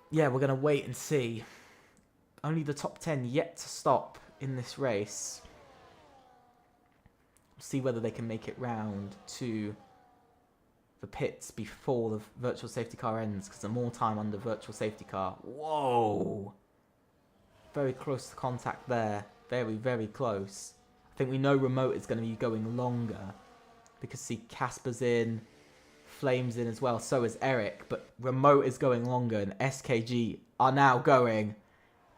yeah, we're going to wait and see. Only the top 10 yet to stop in this race. See whether they can make it round to the pits before the virtual safety car ends. Because there's more time under virtual safety car. Whoa! Very close to contact there. Very, very close. I think we know Remote is going to be going longer. Because see, Casper's in. Flame's in as well. So is Eric. But Remote is going longer. And SKG are now going.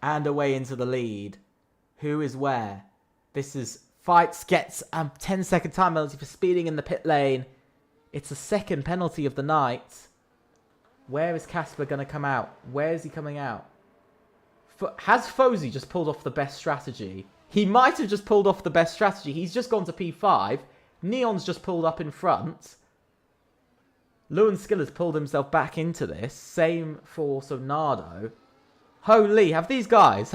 And away into the lead. Who is where? This is... Fights gets a 10-second time penalty for speeding in the pit lane. It's the second penalty of the night. Where is Casper going to come out? Where is he coming out? Has Fozy just pulled off the best strategy? He might have just pulled off the best strategy. He's just gone to P5. Neon's just pulled up in front. Lewin Skiller's pulled himself back into this. Same for Nardo. Holy, have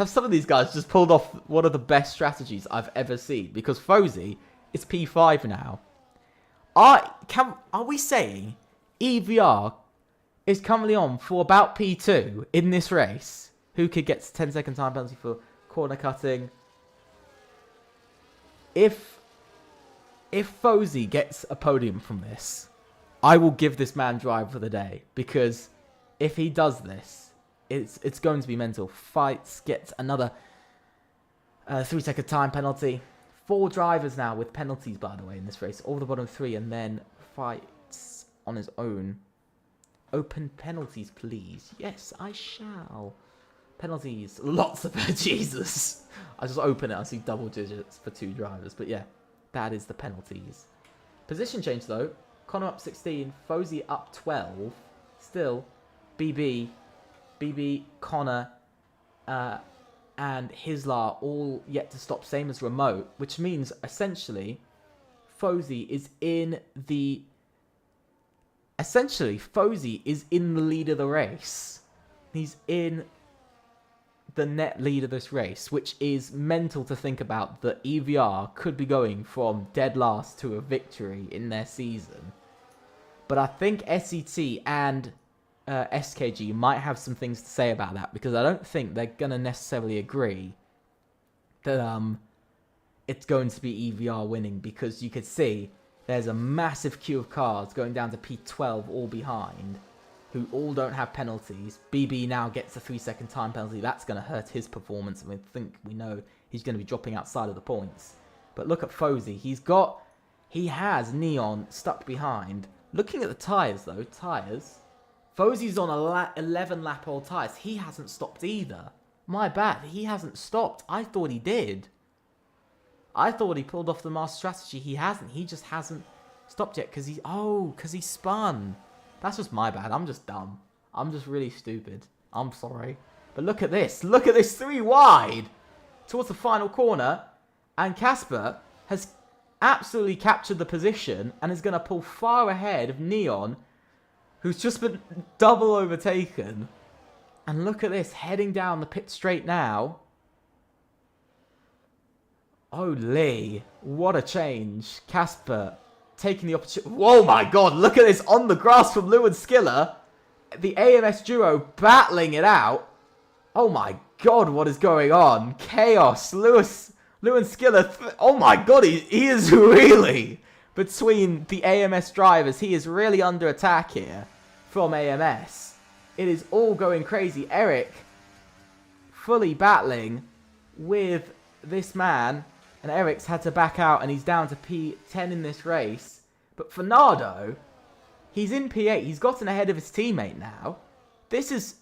some of these guys just pulled off one of the best strategies I've ever seen? Because Fozy is P5 now. Are we saying EVR is currently on for about P2 in this race? Who could get 10-second time penalty for corner cutting? If Fozy gets a podium from this, I will give this man drive for the day. Because if he does this, it's going to be mental. Fights gets another 3-second time penalty. 4 drivers now with penalties, by the way, in this race. All the bottom 3, and then Fights on his own. Open penalties, please. Yes, I shall. Penalties. Lots of... Jesus. I just open it. I see double digits for 2 drivers. But yeah, that is the penalties. Position change, though. Connor up 16. Fozy up 12. Still, BB, Connor, and Hislar all yet to stop. Same as Remote. Which means, essentially, Fozy is in the... Fozy is in the lead of the race. He's in the net lead of this race, which is mental to think about that EVR could be going from dead last to a victory in their season. But I think SET and SKG might have some things to say about that, because I don't think they're going to necessarily agree that it's going to be EVR winning, because you could see there's a massive queue of cars going down to P12 all behind. who all don't have penalties. BB now gets a 3-second time penalty. That's going to hurt his performance. And we know he's going to be dropping outside of the points. But look at Fozy. He has Neon stuck behind. Looking at the tyres, though. Tyres. Fozy's on 11 lap old tyres. He hasn't stopped either. My bad. He hasn't stopped. I thought he did. I thought he pulled off the master strategy. He hasn't. He just hasn't stopped yet because he spun. That's just my bad. I'm just dumb. I'm just really stupid. I'm sorry. But look at this. Look at this 3 wide towards the final corner. And Casper has absolutely captured the position and is going to pull far ahead of Neon, who's just been double overtaken. And look at this. Heading down the pit straight now. Holy. What a change. Casper taking the opportunity. Oh my god, look at this on the grass from Lewin Skiller. The AMS duo battling it out. Oh my god, what is going on? Chaos. Lewin Skiller. Oh my god, he is really between the AMS drivers. He is really under attack here from AMS. It is all going crazy. Eric fully battling with this man. And Eric's had to back out and he's down to P10 in this race. But for Nardo, he's in P8. He's gotten ahead of his teammate now. This is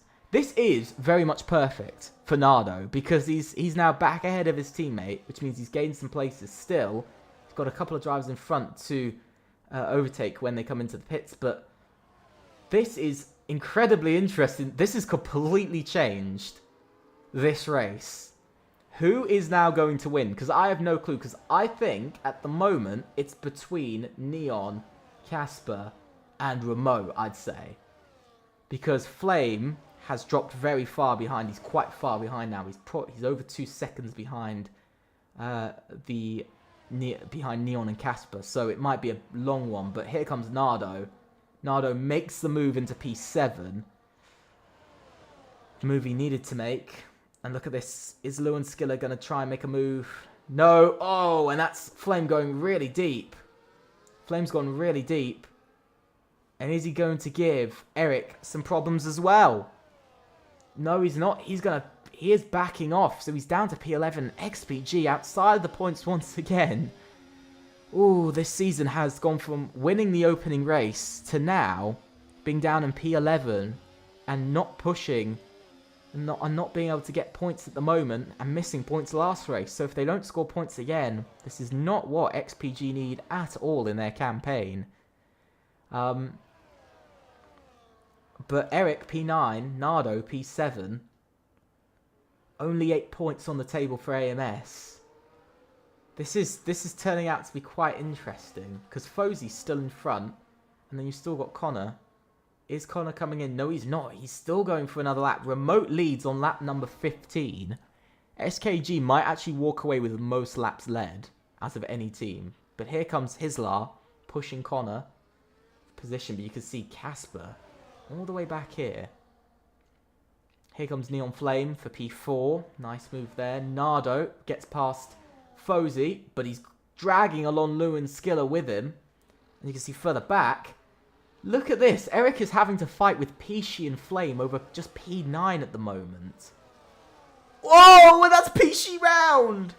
very much perfect for Nardo because he's now back ahead of his teammate, which means he's gained some places still. He's got a couple of drivers in front to overtake when they come into the pits. But this is incredibly interesting. This has completely changed this race. Who is now going to win? Because I have no clue. Because I think, at the moment, it's between Neon, Casper, and Remo, I'd say. Because Flame has dropped very far behind. He's quite far behind now. He's over 2 seconds behind behind Neon and Casper. So it might be a long one. But here comes Nardo. Nardo makes the move into P7. The move he needed to make. And look at this. Is Lewin Skiller going to try and make a move? No. Oh, and that's Flame going really deep. Flame's gone really deep. And is he going to give Eric some problems as well? No, he's not. He is backing off. So he's down to P11. XPG outside the points once again. Ooh, this season has gone from winning the opening race to now being down in P11 and not pushing. And not being able to get points at the moment and missing points last race. So if they don't score points again, this is not what XPG need at all in their campaign. But Eric P9, Nardo P7. Only 8 points on the table for AMS. This is turning out to be quite interesting because Fozy's still in front, and then you've still got Connor. Is Connor coming in? No, he's not. He's still going for another lap. Remote leads on lap number 15. SKG might actually walk away with the most laps led out of any team. But here comes Hislar pushing Connor position. But you can see Casper all the way back here. Here comes Neon Flame for P4. Nice move there. Nardo gets past Fozy, but he's dragging along Lewin Skiller with him. And you can see further back. Look at this. Eric is having to fight with Pishi and Flame over just P9 at the moment. Whoa, and that's Pishi round.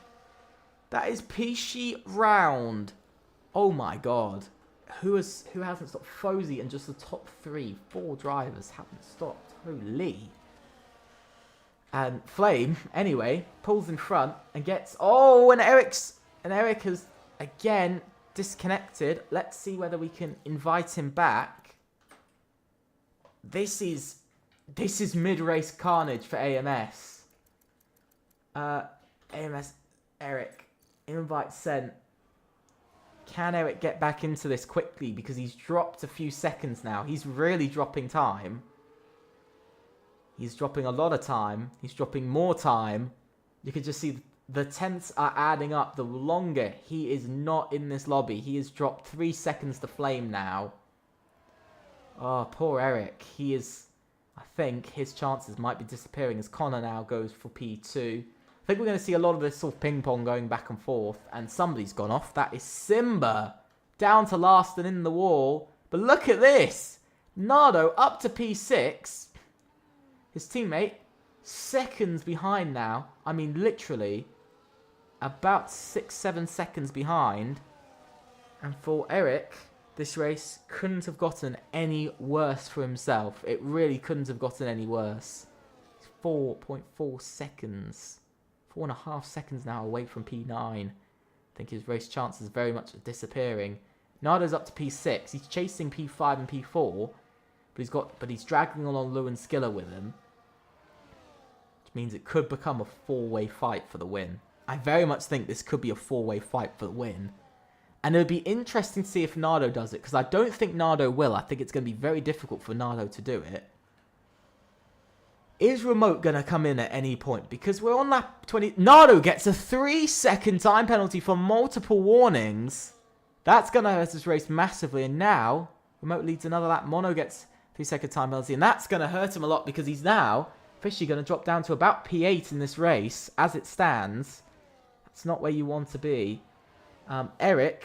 That is Pishi round. Oh my god. Who hasn't stopped? Fozy and just the top 4 drivers haven't stopped. Holy. And Flame, anyway, pulls in front and gets... Oh, and Eric has, again... disconnected. Let's see whether we can invite him back. This is mid-race carnage for AMS. AMS, Eric, invite sent. Can Eric get back into this quickly? Because he's dropped a few seconds now. He's really dropping time. He's dropping a lot of time. He's dropping more time. You can just see the tenths are adding up. The longer he is not in this lobby. He has dropped 3 seconds to Flame now. Oh, poor Eric. He is... I think his chances might be disappearing as Connor now goes for P2. I think we're going to see a lot of this sort of ping-pong going back and forth. And somebody's gone off. That is Simba. Down to last and in the wall. But look at this. Nardo up to P6. His teammate, seconds behind now. I mean, literally, about 6-7 seconds behind. And for Eric, this race couldn't have gotten any worse for himself. It really couldn't have gotten any worse. 4.4 seconds. 4.5 seconds now away from P9. I think his race chances very much are disappearing. Nardo's up to P6. He's chasing P5 and P4. But he's dragging along Lou and Skiller with him. Which means it could become a four-way fight for the win. I very much think this could be a four-way fight for the win. And it would be interesting to see if Nardo does it. Because I don't think Nardo will. I think it's going to be very difficult for Nardo to do it. Is Remote going to come in at any point? Because we're on lap 20. Nardo gets a 3-second time penalty for multiple warnings. That's going to hurt his race massively. And now, Remote leads another lap. Mono gets 3-second time penalty. And that's going to hurt him a lot because he's now officially going to drop down to about P8 in this race as it stands. That's not where you want to be. Eric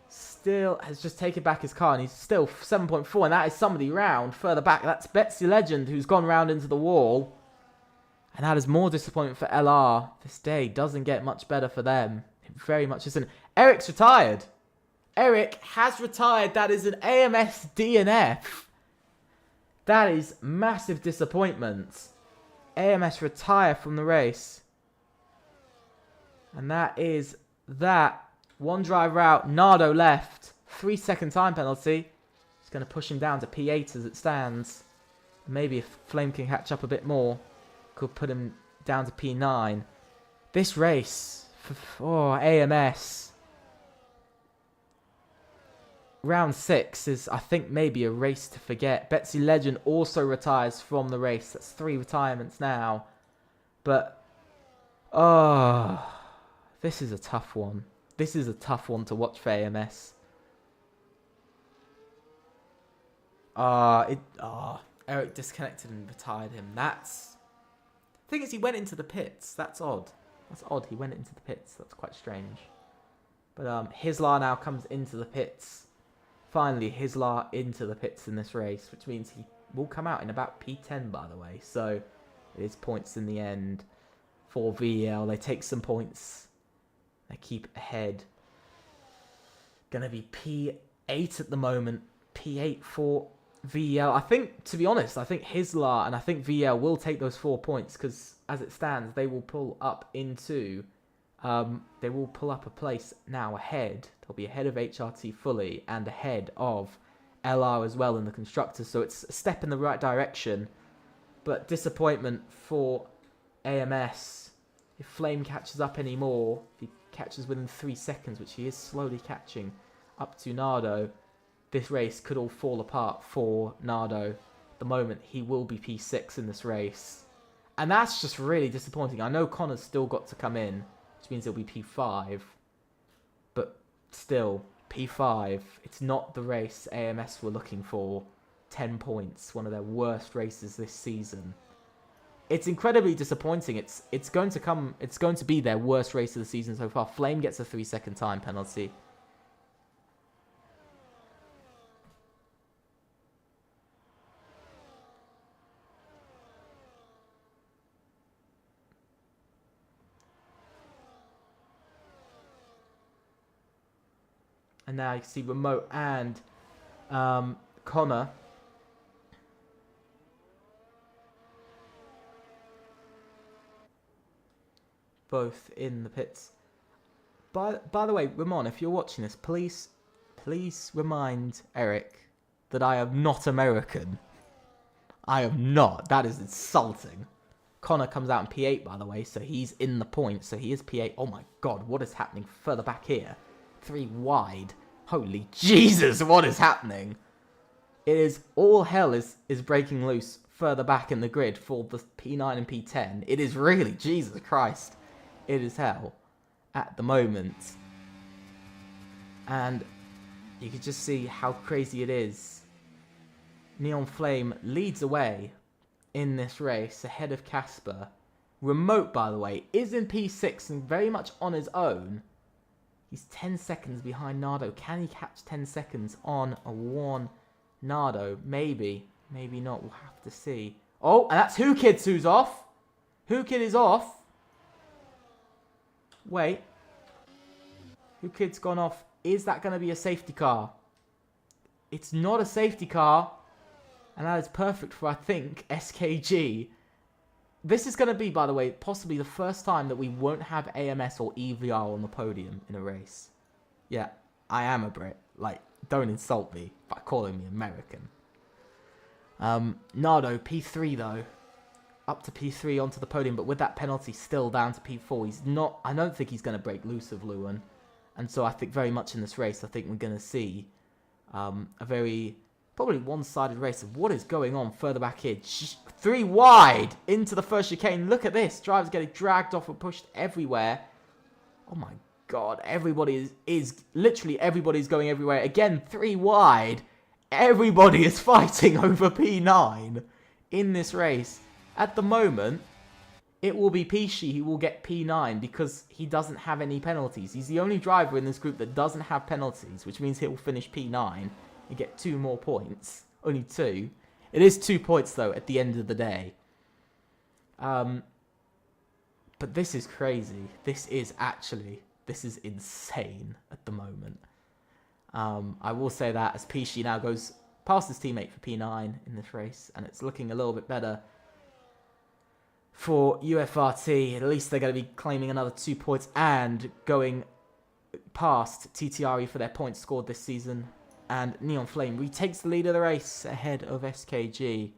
still has just taken back his car and he's still 7.4, and that is somebody round further back. That's Betsy Legend who's gone round into the wall. And that is more disappointment for LR. This day doesn't get much better for them. It very much isn't. Eric's retired. Eric has retired. That is an AMS DNF. That is massive disappointment. AMS retire from the race. And that is that. One driver out. Nardo left. 3-second time penalty. It's going to push him down to P8 as it stands. Maybe if Flame can catch up a bit more, could put him down to P9. This race for AMS. Round 6 is, I think, maybe a race to forget. Betsy Legend also retires from the race. That's 3 retirements now. But, this is a tough one. This is a tough one to watch for AMS. Eric disconnected and retired him. That's... The thing is, he went into the pits. That's odd. That's odd. He went into the pits. That's quite strange. But Hislar now comes into the pits. Finally, Hislar into the pits in this race, which means he will come out in about P10, by the way. So, it is points in the end for VL. They take some points. They keep ahead. Gonna be P8 at the moment. P8 for VL. I think, to be honest, I think Hislar and I think VL will take those 4 points because, as it stands, they will pull up into... they will pull up a place now ahead. They'll be ahead of HRT fully and ahead of LR as well in the constructors. So it's a step in the right direction. But disappointment for AMS. If Flame catches up anymore, if he catches within 3 seconds, which he is slowly catching up to Nardo, this race could all fall apart for Nardo. At the moment, he will be P6 in this race. And that's just really disappointing. I know Connor's still got to come in, which means he'll be P5. But still, P5. It's not the race AMS were looking for. 10 points, one of their worst races this season. It's incredibly disappointing. It's going to be their worst race of the season so far. Flame gets a 3-second time penalty. And now you can see Remote and Connor. Both in the pits. By the way, Ramon, if you're watching this, please remind Eric that I am not American. I am not. That is insulting. Connor comes out in P8, by the way, so he's in the point. So he is P8. Oh my god, what is happening further back here? 3 wide. Holy Jesus, what is happening? It is all hell is breaking loose further back in the grid for the P9 and P10. It is really, Jesus Christ. It is hell at the moment. And you can just see how crazy it is. Neon Flame leads away in this race ahead of Casper. Remote, by the way, is in P6 and very much on his own. He's 10 seconds behind Nardo. Can he catch 10 seconds on a 1-9 Nardo, maybe. Maybe not. We'll have to see. Oh, and that's Who Kids who's off. Who Kid is off. Wait. Who Kid's gone off. Is that going to be a safety car? It's not a safety car. And that is perfect for, I think, SKG. This is going to be, by the way, possibly the first time that we won't have AMS or EVR on the podium in a race. Yeah, I am a Brit. Like, don't insult me by calling me American. Nardo, P3 though. Up to P3 onto the podium, but with that penalty still down to P4. He's not, I don't think he's going to break loose of Lewin. And so I think very much in this race, I think we're going to see a very, probably one-sided race of what is going on further back here. 3 wide into the first chicane. Look at this. Drivers getting dragged off and pushed everywhere. Oh my God. Everybody is literally everybody's going everywhere. Again, 3 wide. Everybody is fighting over P9 in this race. At the moment, it will be Pishi who will get P9 because he doesn't have any penalties. He's the only driver in this group that doesn't have penalties, which means he'll finish P9 and get 2 more points. Only 2. It is 2 points, though, at the end of the day. But this is crazy. This is insane at the moment. I will say that as Pishi now goes past his teammate for P9 in this race, and it's looking a little bit better for UFRT. At least they're going to be claiming another 2 points and going past TTRE for their points scored this season. And Neon Flame retakes the lead of the race ahead of SKG.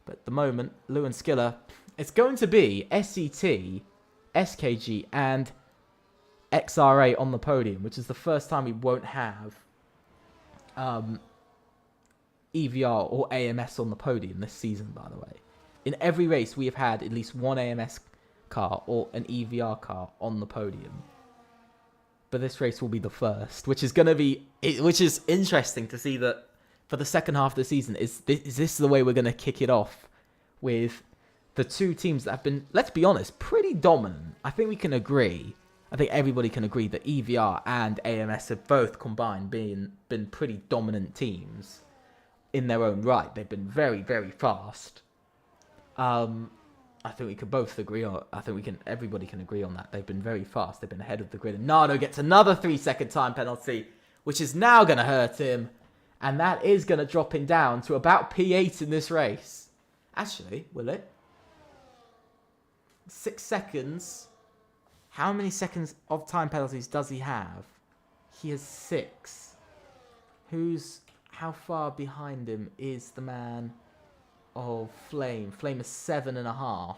But at the moment, Lewin Skiller, it's going to be SET, SKG, and XRA on the podium, which is the first time we won't have EVR or AMS on the podium this season, by the way. In every race, we have had at least one AMS car or an EVR car on the podium. But this race will be the first, which is going to be, which is interesting to see that for the second half of the season. Is this the way we're going to kick it off with the 2 teams that have been, let's be honest, pretty dominant? I think we can agree. I think everybody can agree that EVR and AMS have both combined been pretty dominant teams in their own right. They've been very, very fast. I think we could both agree on. Everybody can agree on that. They've been very fast. They've been ahead of the grid. And Nardo gets another 3-second time penalty, which is now going to hurt him, and that is going to drop him down to about P8 in this race. Actually, will it? 6 seconds. How many seconds of time penalties does he have? He has 6. How far behind him is the man of Flame? Flame is 7.5.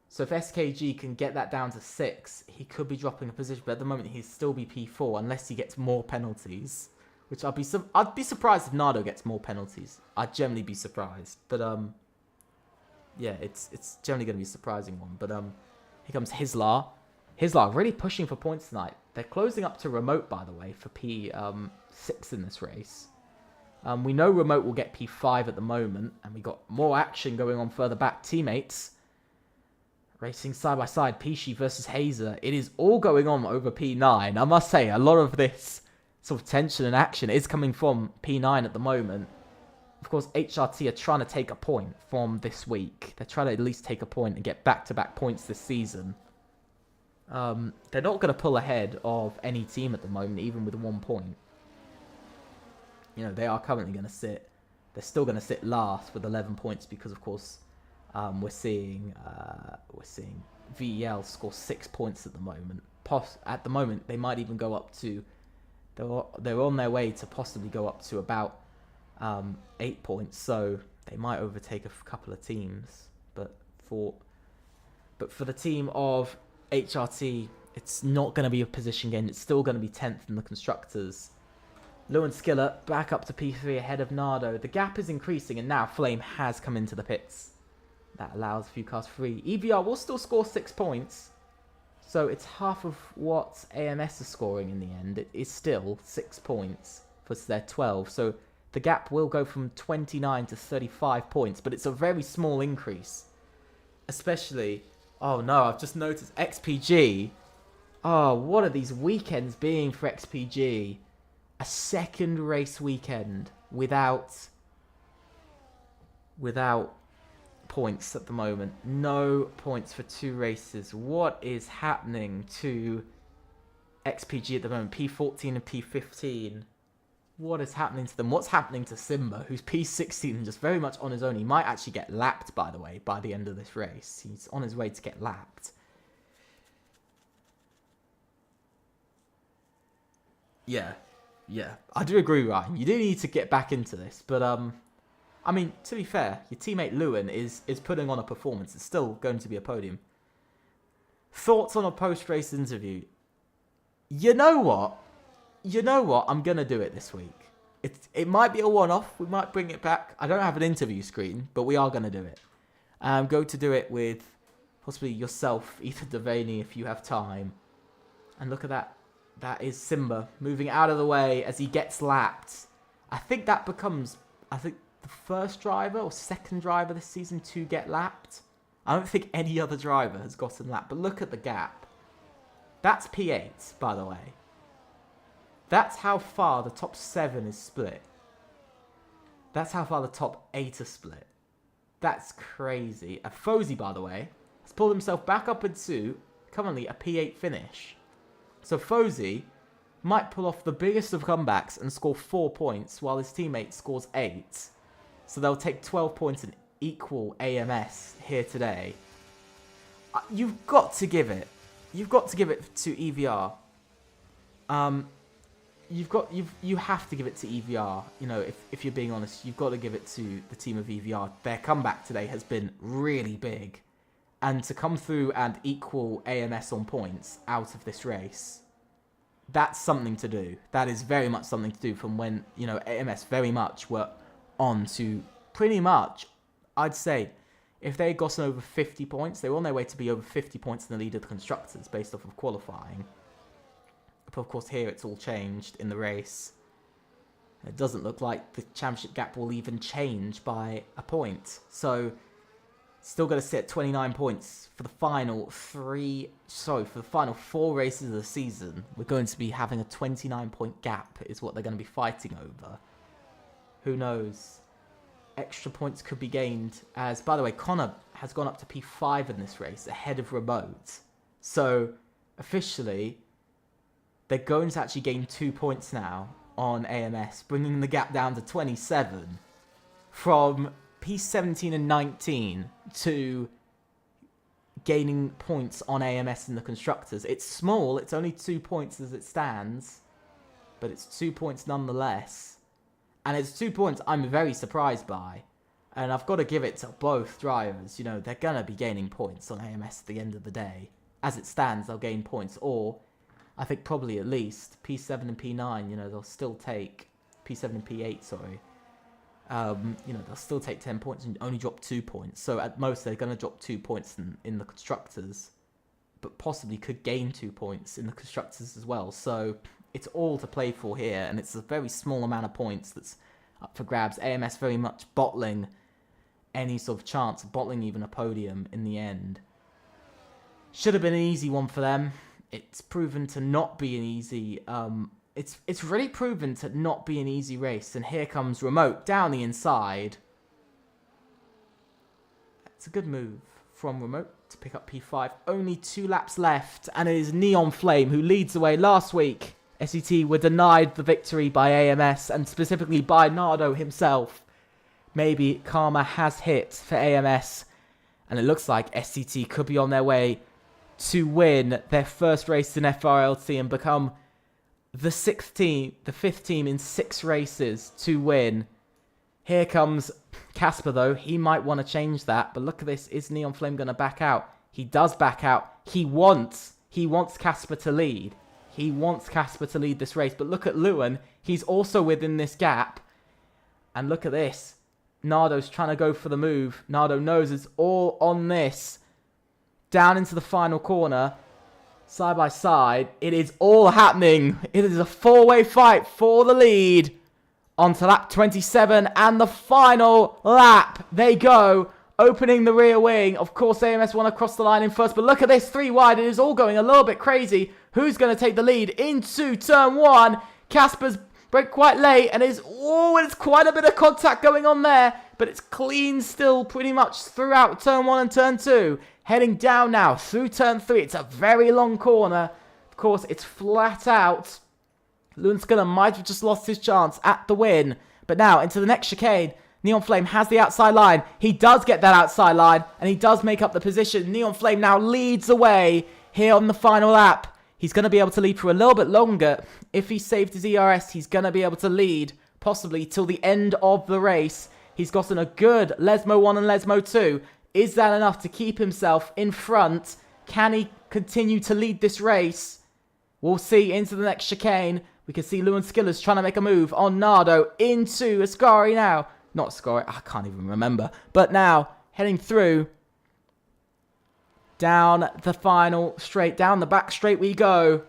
So if SKG can get that down to 6, he could be dropping a position. But at the moment, he'd still be P4 unless he gets more penalties. Which I'd be surprised if Nardo gets more penalties. I'd generally be surprised. But yeah, it's generally going to be a surprising one. But here comes Hislar. Hislar really pushing for points tonight. They're closing up to Remote, by the way, for P6 in this race. We know Remote will get P5 at the moment, and we got more action going on further back. Teammates racing side by side, Pishi versus Hazer. It is all going on over P9. I must say, a lot of this sort of tension and action is coming from P9 at the moment. Of course, HRT are trying to take a point from this week. They're trying to at least take a point and get back-to-back points this season. They're not going to pull ahead of any team at the moment, even with 1 point. You know, they are currently going to sit. They're still going to sit last with 11 points because, of course, we're seeing VEL score 6 points at the moment. At the moment, they might even go up to. They're on their way to possibly go up to about 8 points. So they might overtake a couple of teams. But for the team of HRT, it's not going to be a position game. It's still going to be 10th in the constructors. Lewin Skiller back up to P3 ahead of Nardo. The gap is increasing, and now Flame has come into the pits. That allows a few cars free. EVR will still score 6 points. So it's half of what AMS is scoring in the end. It is still 6 points for their 12. So the gap will go from 29 to 35 points. But it's a very small increase. Especially... Oh no, I've just noticed XPG. Oh, what are these weekends being for XPG? A second race weekend. without points at the moment. No points for 2 races. What is happening to XPG at the moment? P14 and P15. What is happening to them? What's happening to Simba, who's P16 and just very much on his own? He might actually get lapped, by the way, by the end of this race. He's on his way to get lapped. Yeah. I do agree, Ryan. You do need to get back into this, but I mean, to be fair, your teammate Lewin is putting on a performance. It's still going to be a podium. Thoughts on a post-race interview? You know what? I'm going to do it this week. It might be a one-off. We might bring it back. I don't have an interview screen, but we are going to do it. I'm going to do it with possibly yourself, Ethan Devaney, if you have time. And look at that. That is Simba moving out of the way as he gets lapped. I think that becomes, the first driver or second driver this season to get lapped. I don't think any other driver has gotten lapped. But look at the gap. That's P8, by the way. That's how far the top 7 is split. That's how far the top 8 are split. That's crazy. Fozy, by the way, has pulled himself back up into currently a P8 finish. So Fozy might pull off the biggest of comebacks and score 4 points while his teammate scores 8. So they'll take 12 points and equal AMS here today. You've got to give it. You've got to give it to EVR. You have to give it to EVR. You know, if you're being honest, you've got to give it to the team of EVR. Their comeback today has been really big. And to come through and equal AMS on points out of this race, that's something to do. That is very much something to do from when, you know, AMS very much were on to pretty much, I'd say, if they had gotten over 50 points, they were on their way to be over 50 points in the lead of the constructors based off of qualifying. But of course here it's all changed in the race. It doesn't look like the championship gap will even change by a point. So still going to sit at 29 points for the final 4 races of the season. We're going to be having a 29-point gap is what they're going to be fighting over. Who knows? Extra points could be gained as, by the way, Connor has gone up to P5 in this race ahead of Remote. So officially, they're going to actually gain 2 points now on AMS, bringing the gap down to 27 from P17 and 19 to gaining points on AMS in the constructors. It's small, it's only 2 points as it stands, but it's 2 points nonetheless. And it's 2 points I'm very surprised by. And I've got to give it to both drivers. You know, they're going to be gaining points on AMS at the end of the day. As it stands, they'll gain points. Or, I think probably at least, P7 and P9, you know, they'll still take... P7 and P8, sorry. You know, they'll still take 10 points and only drop 2 points. So at most, they're going to drop 2 points in the constructors. But possibly could gain 2 points in the constructors as well. So it's all to play for here. And it's a very small amount of points that's up for grabs. AMS very much bottling any sort of chance of bottling even a podium in the end. Should have been an easy one for them. It's proven to not be an easy... It's really proven to not be an easy race. And here comes Remote down the inside. It's a good move from Remote to pick up P5. Only 2 laps left. And it is Neon Flame who leads the way. Last week, SET were denied the victory by AMS and specifically by Nardo himself. Maybe karma has hit for AMS. And it looks like SET could be on their way to win their first race in FRLT and become the 5th team in 6 races to win. Here comes Casper though. He might want to change that. But look at this. Is Neon Flame going to back out? He does back out. He wants Casper to lead. He wants Casper to lead this race. But look at Lewin. He's also within this gap. And look at this. Nardo's trying to go for the move. Nardo knows it's all on this. Down into the final corner. Side by side. It is all happening. It is a 4-way fight for the lead. On to lap 27 and the final lap. They go. Opening the rear wing. Of course, AMS want to cross the line in first. But look at this. 3 wide. It is all going a little bit crazy. Who's going to take the lead into turn 1? Casper's Brake quite late, and it's quite a bit of contact going on there, but it's clean still pretty much throughout turn 1 and turn 2. Heading down now through turn 3. It's a very long corner. Of course, it's flat out. Lundskiller might have just lost his chance at the win, but now into the next chicane. Neon Flame has the outside line. He does get that outside line, and he does make up the position. Neon Flame now leads away here on the final lap. He's going to be able to lead for a little bit longer. If he saved his ERS, he's going to be able to lead, possibly till the end of the race. He's gotten a good Lesmo 1 and Lesmo 2. Is that enough to keep himself in front? Can he continue to lead this race? We'll see into the next chicane. We can see Lundskiller's trying to make a move on Nardo into Ascari now. Not Ascari, I can't even remember. But now, heading through, down the final straight, down the back straight we go.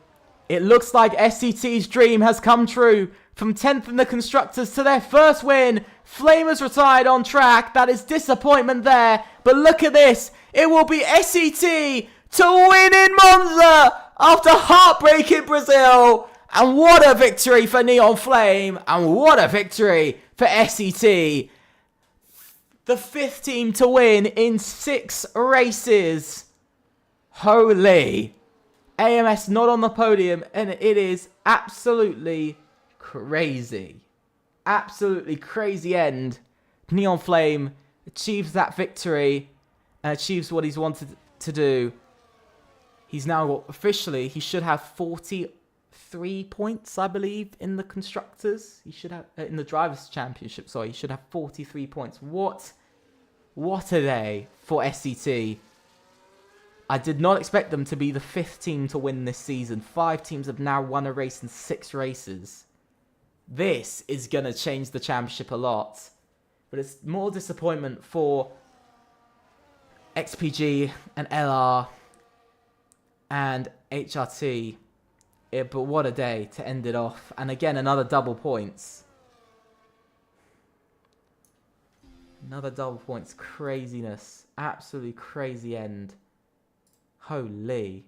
It looks like SCT's dream has come true. From 10th in the Constructors to their first win. Flamers retired on track. That is disappointment there. But look at this. It will be SCT to win in Monza after heartbreak in Brazil. And what a victory for Neon Flame. And what a victory for SCT. The 5th team to win in 6 races. Holy. AMS not on the podium, and it is absolutely crazy. Absolutely crazy end. Neon Flame achieves that victory and achieves what he's wanted to do. He's now officially, he should have 43 points, I believe, in the Constructors. He should have, in the Drivers' Championship, sorry, he should have 43 points. What a day for SCT. I did not expect them to be the 5th team to win this season. 5 teams have now won a race in 6 races. This is going to change the championship a lot. But it's more disappointment for XPG and LR and HRT. But what a day to end it off. And again, another double points. Another double points. Craziness. Absolutely crazy end. Holy.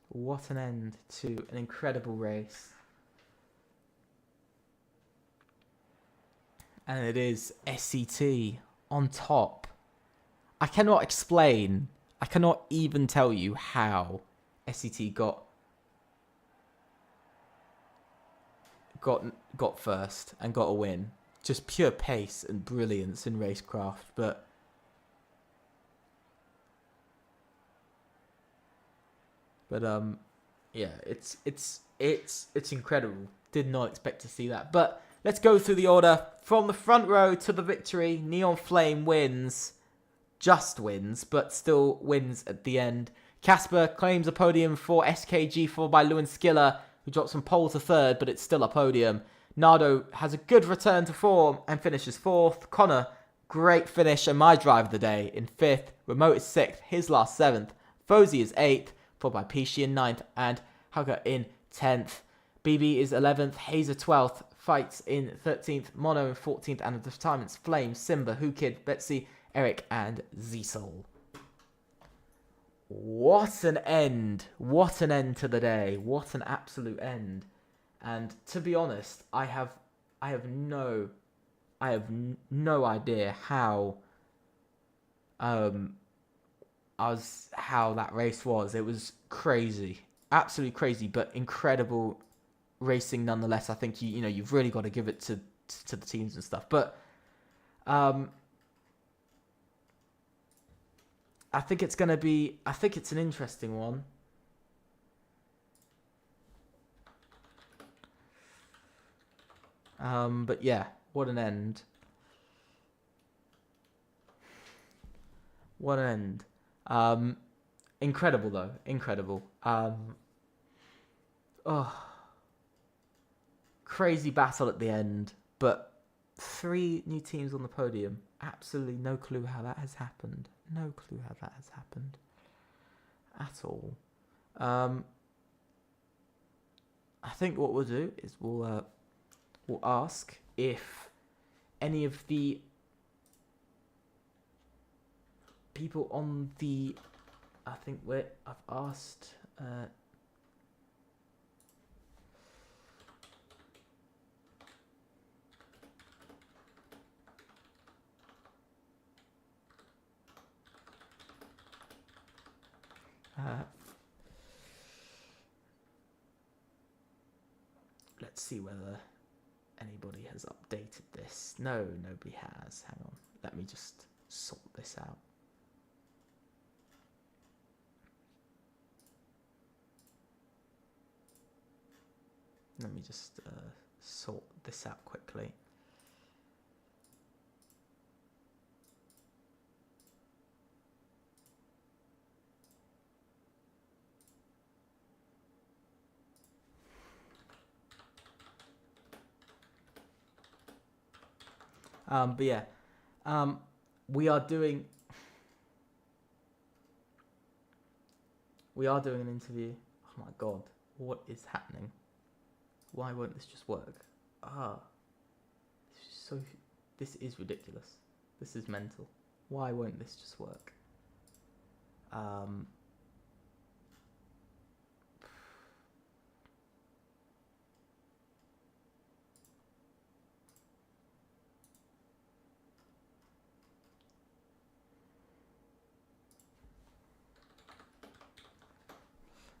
What an end to an incredible race. And it is SCT on top. I cannot explain. I cannot even tell you how SCT got first and got a win. Just pure pace and brilliance in racecraft, but yeah, it's incredible. Did not expect to see that. But let's go through the order from the front row to the victory. Neon Flame wins, just wins, but still wins at the end. Casper claims a podium for SKG, followed by Lundskiller, who drops from pole to 3rd, but it's still a podium. Nardo has a good return to form and finishes 4th. Connor, great finish and my drive of the day in 5th. Remote is 6th, his last 7th. Fozy is 8th, followed by Pishi in 9th and Hugger in 10th. BB is 11th, Hazer 12th, Fights in 13th, Mono in 14th, and the retirements Flame, Simba, Hookid, Betsy, Eric, and Zesel. What an end. What an end to the day. What an absolute end. And to be honest, I have no idea how that race was. It was crazy. Absolutely crazy, but incredible racing nonetheless. I think you've really got to give it to the teams and stuff. But I think it's an interesting one. But yeah, what an end. What an end. Incredible though. Incredible. Crazy battle at the end, but 3 new teams on the podium. Absolutely no clue how that has happened. No clue how that has happened at all. I think what we'll do is we'll ask if any of the people on the, I think I've asked. Let's see whether anybody has updated this. No, nobody has. Hang on. Let me just sort this out. Let me just sort this out quickly. But yeah, we are doing an interview. Oh my god, what is happening? Why won't this just work? This is ridiculous. This is mental. Why won't this just work?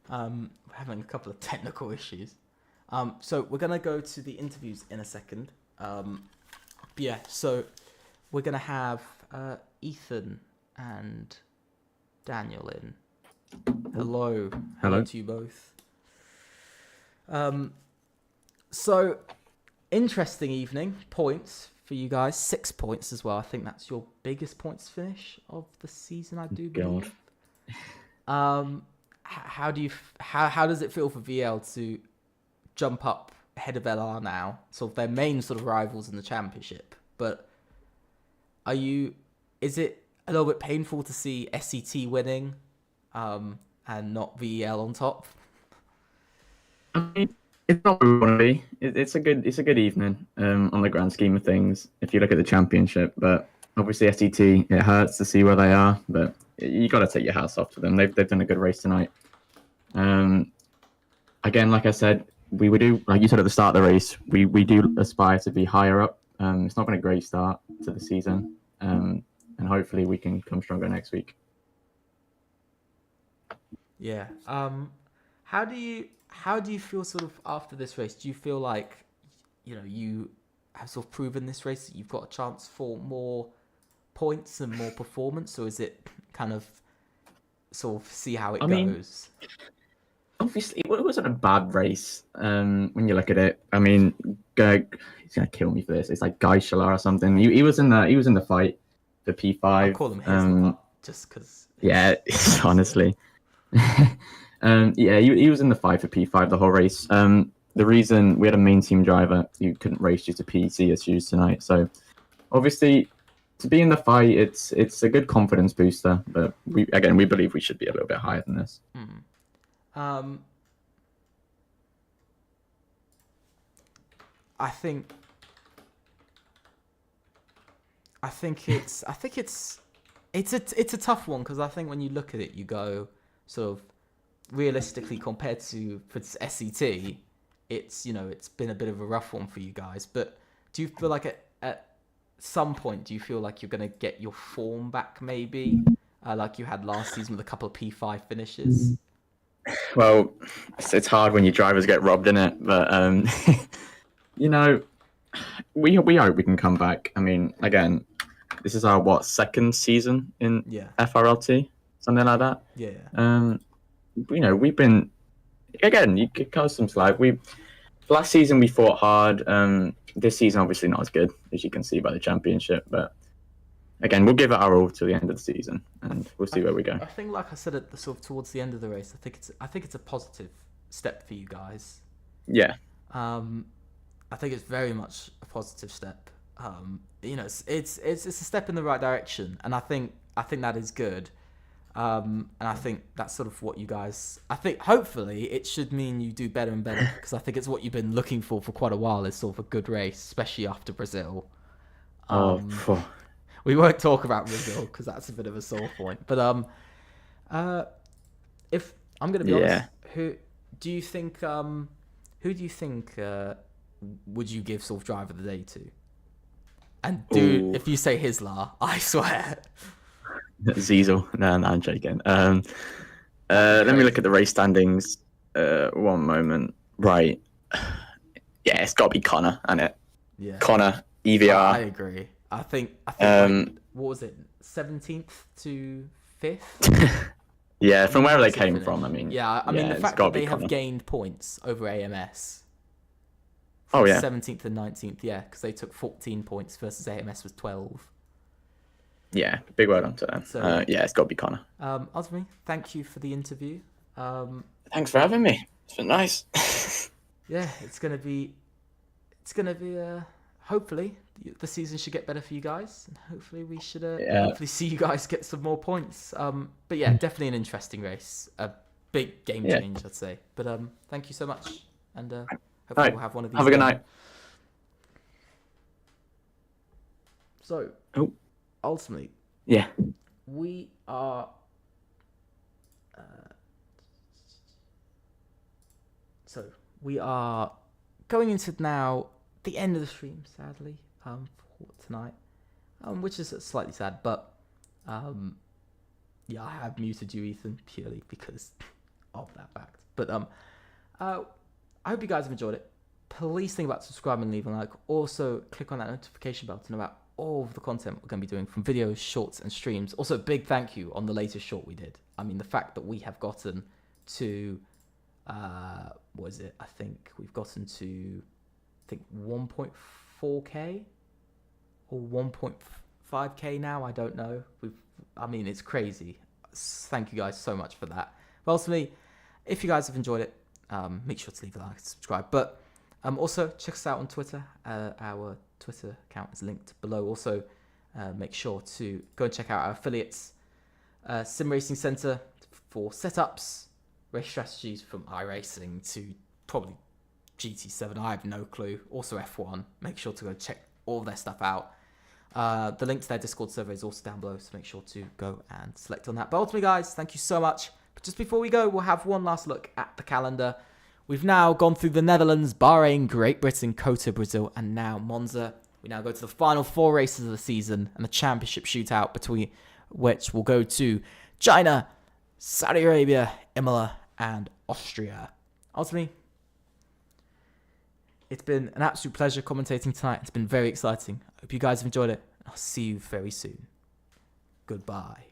We're having a couple of technical issues. So we're going to go to the interviews in a second. Yeah, so we're going to have Ethan and Daniel in. Hello. Hello to you both. So, interesting evening. Points for you guys. 6 points as well. I think that's your biggest points finish of the season, I do believe. How does it feel for VL to jump up ahead of LR now? Sort of their main sort of rivals in the championship. But is it a little bit painful to see SCT winning and not VL on top? I mean, it's not where we want to be. It's a good evening on the grand scheme of things if you look at the championship. But obviously SCT, it hurts to see where they are, but you got to take your hats off to them. They've done a good race tonight. Again, like I said, we do, like you said at the start of the race, we do aspire to be higher up. It's not been a great start to the season, and hopefully we can come stronger next week. Yeah. How do you feel sort of after this race? Do you feel like, you have sort of proven this race that you've got a chance for more points and more performance, or is it kind of sort of see how it goes? Obviously, it wasn't a bad race when you look at it. I mean, he's gonna kill me for this. It's like Geisler or something. He was in the fight for P5. I call him Hesler just because. Yeah, honestly. Yeah, he was in the fight for P5 the whole race. The reason we had a main team driver who couldn't race due to PET issues tonight. So obviously, to be in the fight, it's a good confidence booster. But we believe we should be a little bit higher than this. I think it's a tough one, because I think when you look at it, you go sort of realistically compared to SCT, it's been a bit of a rough one for you guys. But do you feel like at some point, do you feel like you're going to get your form back, maybe like you had last season with a couple of P5 finishes? Well, it's hard when your drivers get robbed in it, but we hope we can come back. I mean, again, this is our second season in FRLT, something like that. Yeah. We've been, again, you could cut some slack. Last season we fought hard. This season obviously not as good, as you can see by the championship, but again, we'll give it our all till the end of the season, and we'll see where we go. I think, like I said, towards the end of the race, I think it's a positive step for you guys. Yeah. I think it's very much a positive step. It's a step in the right direction, and I think that is good. And I think that's sort of what you guys. I think hopefully it should mean you do better and better, because I think it's what you've been looking for quite a while, is sort of a good race, especially after Brazil. We won't talk about Brazil because that's a bit of a sore point. But if I'm going to be honest, who do you think would you give sort of driver of the day to? And if you say Hislar, I swear. Ziesel. No, I'm joking. Let me look at the race standings. One moment. Right. Yeah, it's got to be Connor, hasn't it? Yeah. Connor, EVR. I agree. I think like, what was it? 17th to 5th? Yeah, from wherever they came from. I mean, I mean the fact that they have gained points over AMS. Oh yeah, 17th and 19th, yeah, because they took 14 points versus AMS was 12. Yeah, big word onto them. So, yeah, it's got to be Connor. Osmi, thank you for the interview. Thanks for having me. It's been nice. Yeah, it's gonna be. Hopefully, the season should get better for you guys, and hopefully we should hopefully see you guys get some more points. But yeah, definitely an interesting race, a big game change, I'd say. But thank you so much, and hopefully we'll have one of these. Have a good night. So, ultimately, we are. So we are going into now the end of the stream, sadly, for tonight, which is slightly sad, but I have muted you, Ethan, purely because of that fact. But I hope you guys have enjoyed it. Please think about subscribing and leaving a like. Also, click on that notification bell to know about all of the content we're going to be doing, from videos, shorts, and streams. Also, big thank you on the latest short we did. I mean, the fact that we have gotten to what is it? I think we've gotten to 1.4k or 1.5k now. I don't know. It's crazy. Thank you guys so much for that. But ultimately, if you guys have enjoyed it, make sure to leave a like and subscribe. But also check us out on Twitter. Our Twitter account is linked below. Also, make sure to go and check out our affiliates, SimRacing Center for setups, race strategies from iRacing to probably GT7. I have no clue. Also F1. Make sure to go check all their stuff out. The link to their Discord server is also down below, so make sure to go and select on that. But ultimately, guys, thank you so much. But just before we go, we'll have one last look at the calendar. We've now gone through the Netherlands, Bahrain, Great Britain, Kota, Brazil, and now Monza. We now go to the final 4 races of the season and the championship shootout, between which will go to China, Saudi Arabia, Imola, and Austria. Ultimately, it's been an absolute pleasure commentating tonight. It's been very exciting. I hope you guys have enjoyed it. I'll see you very soon. Goodbye.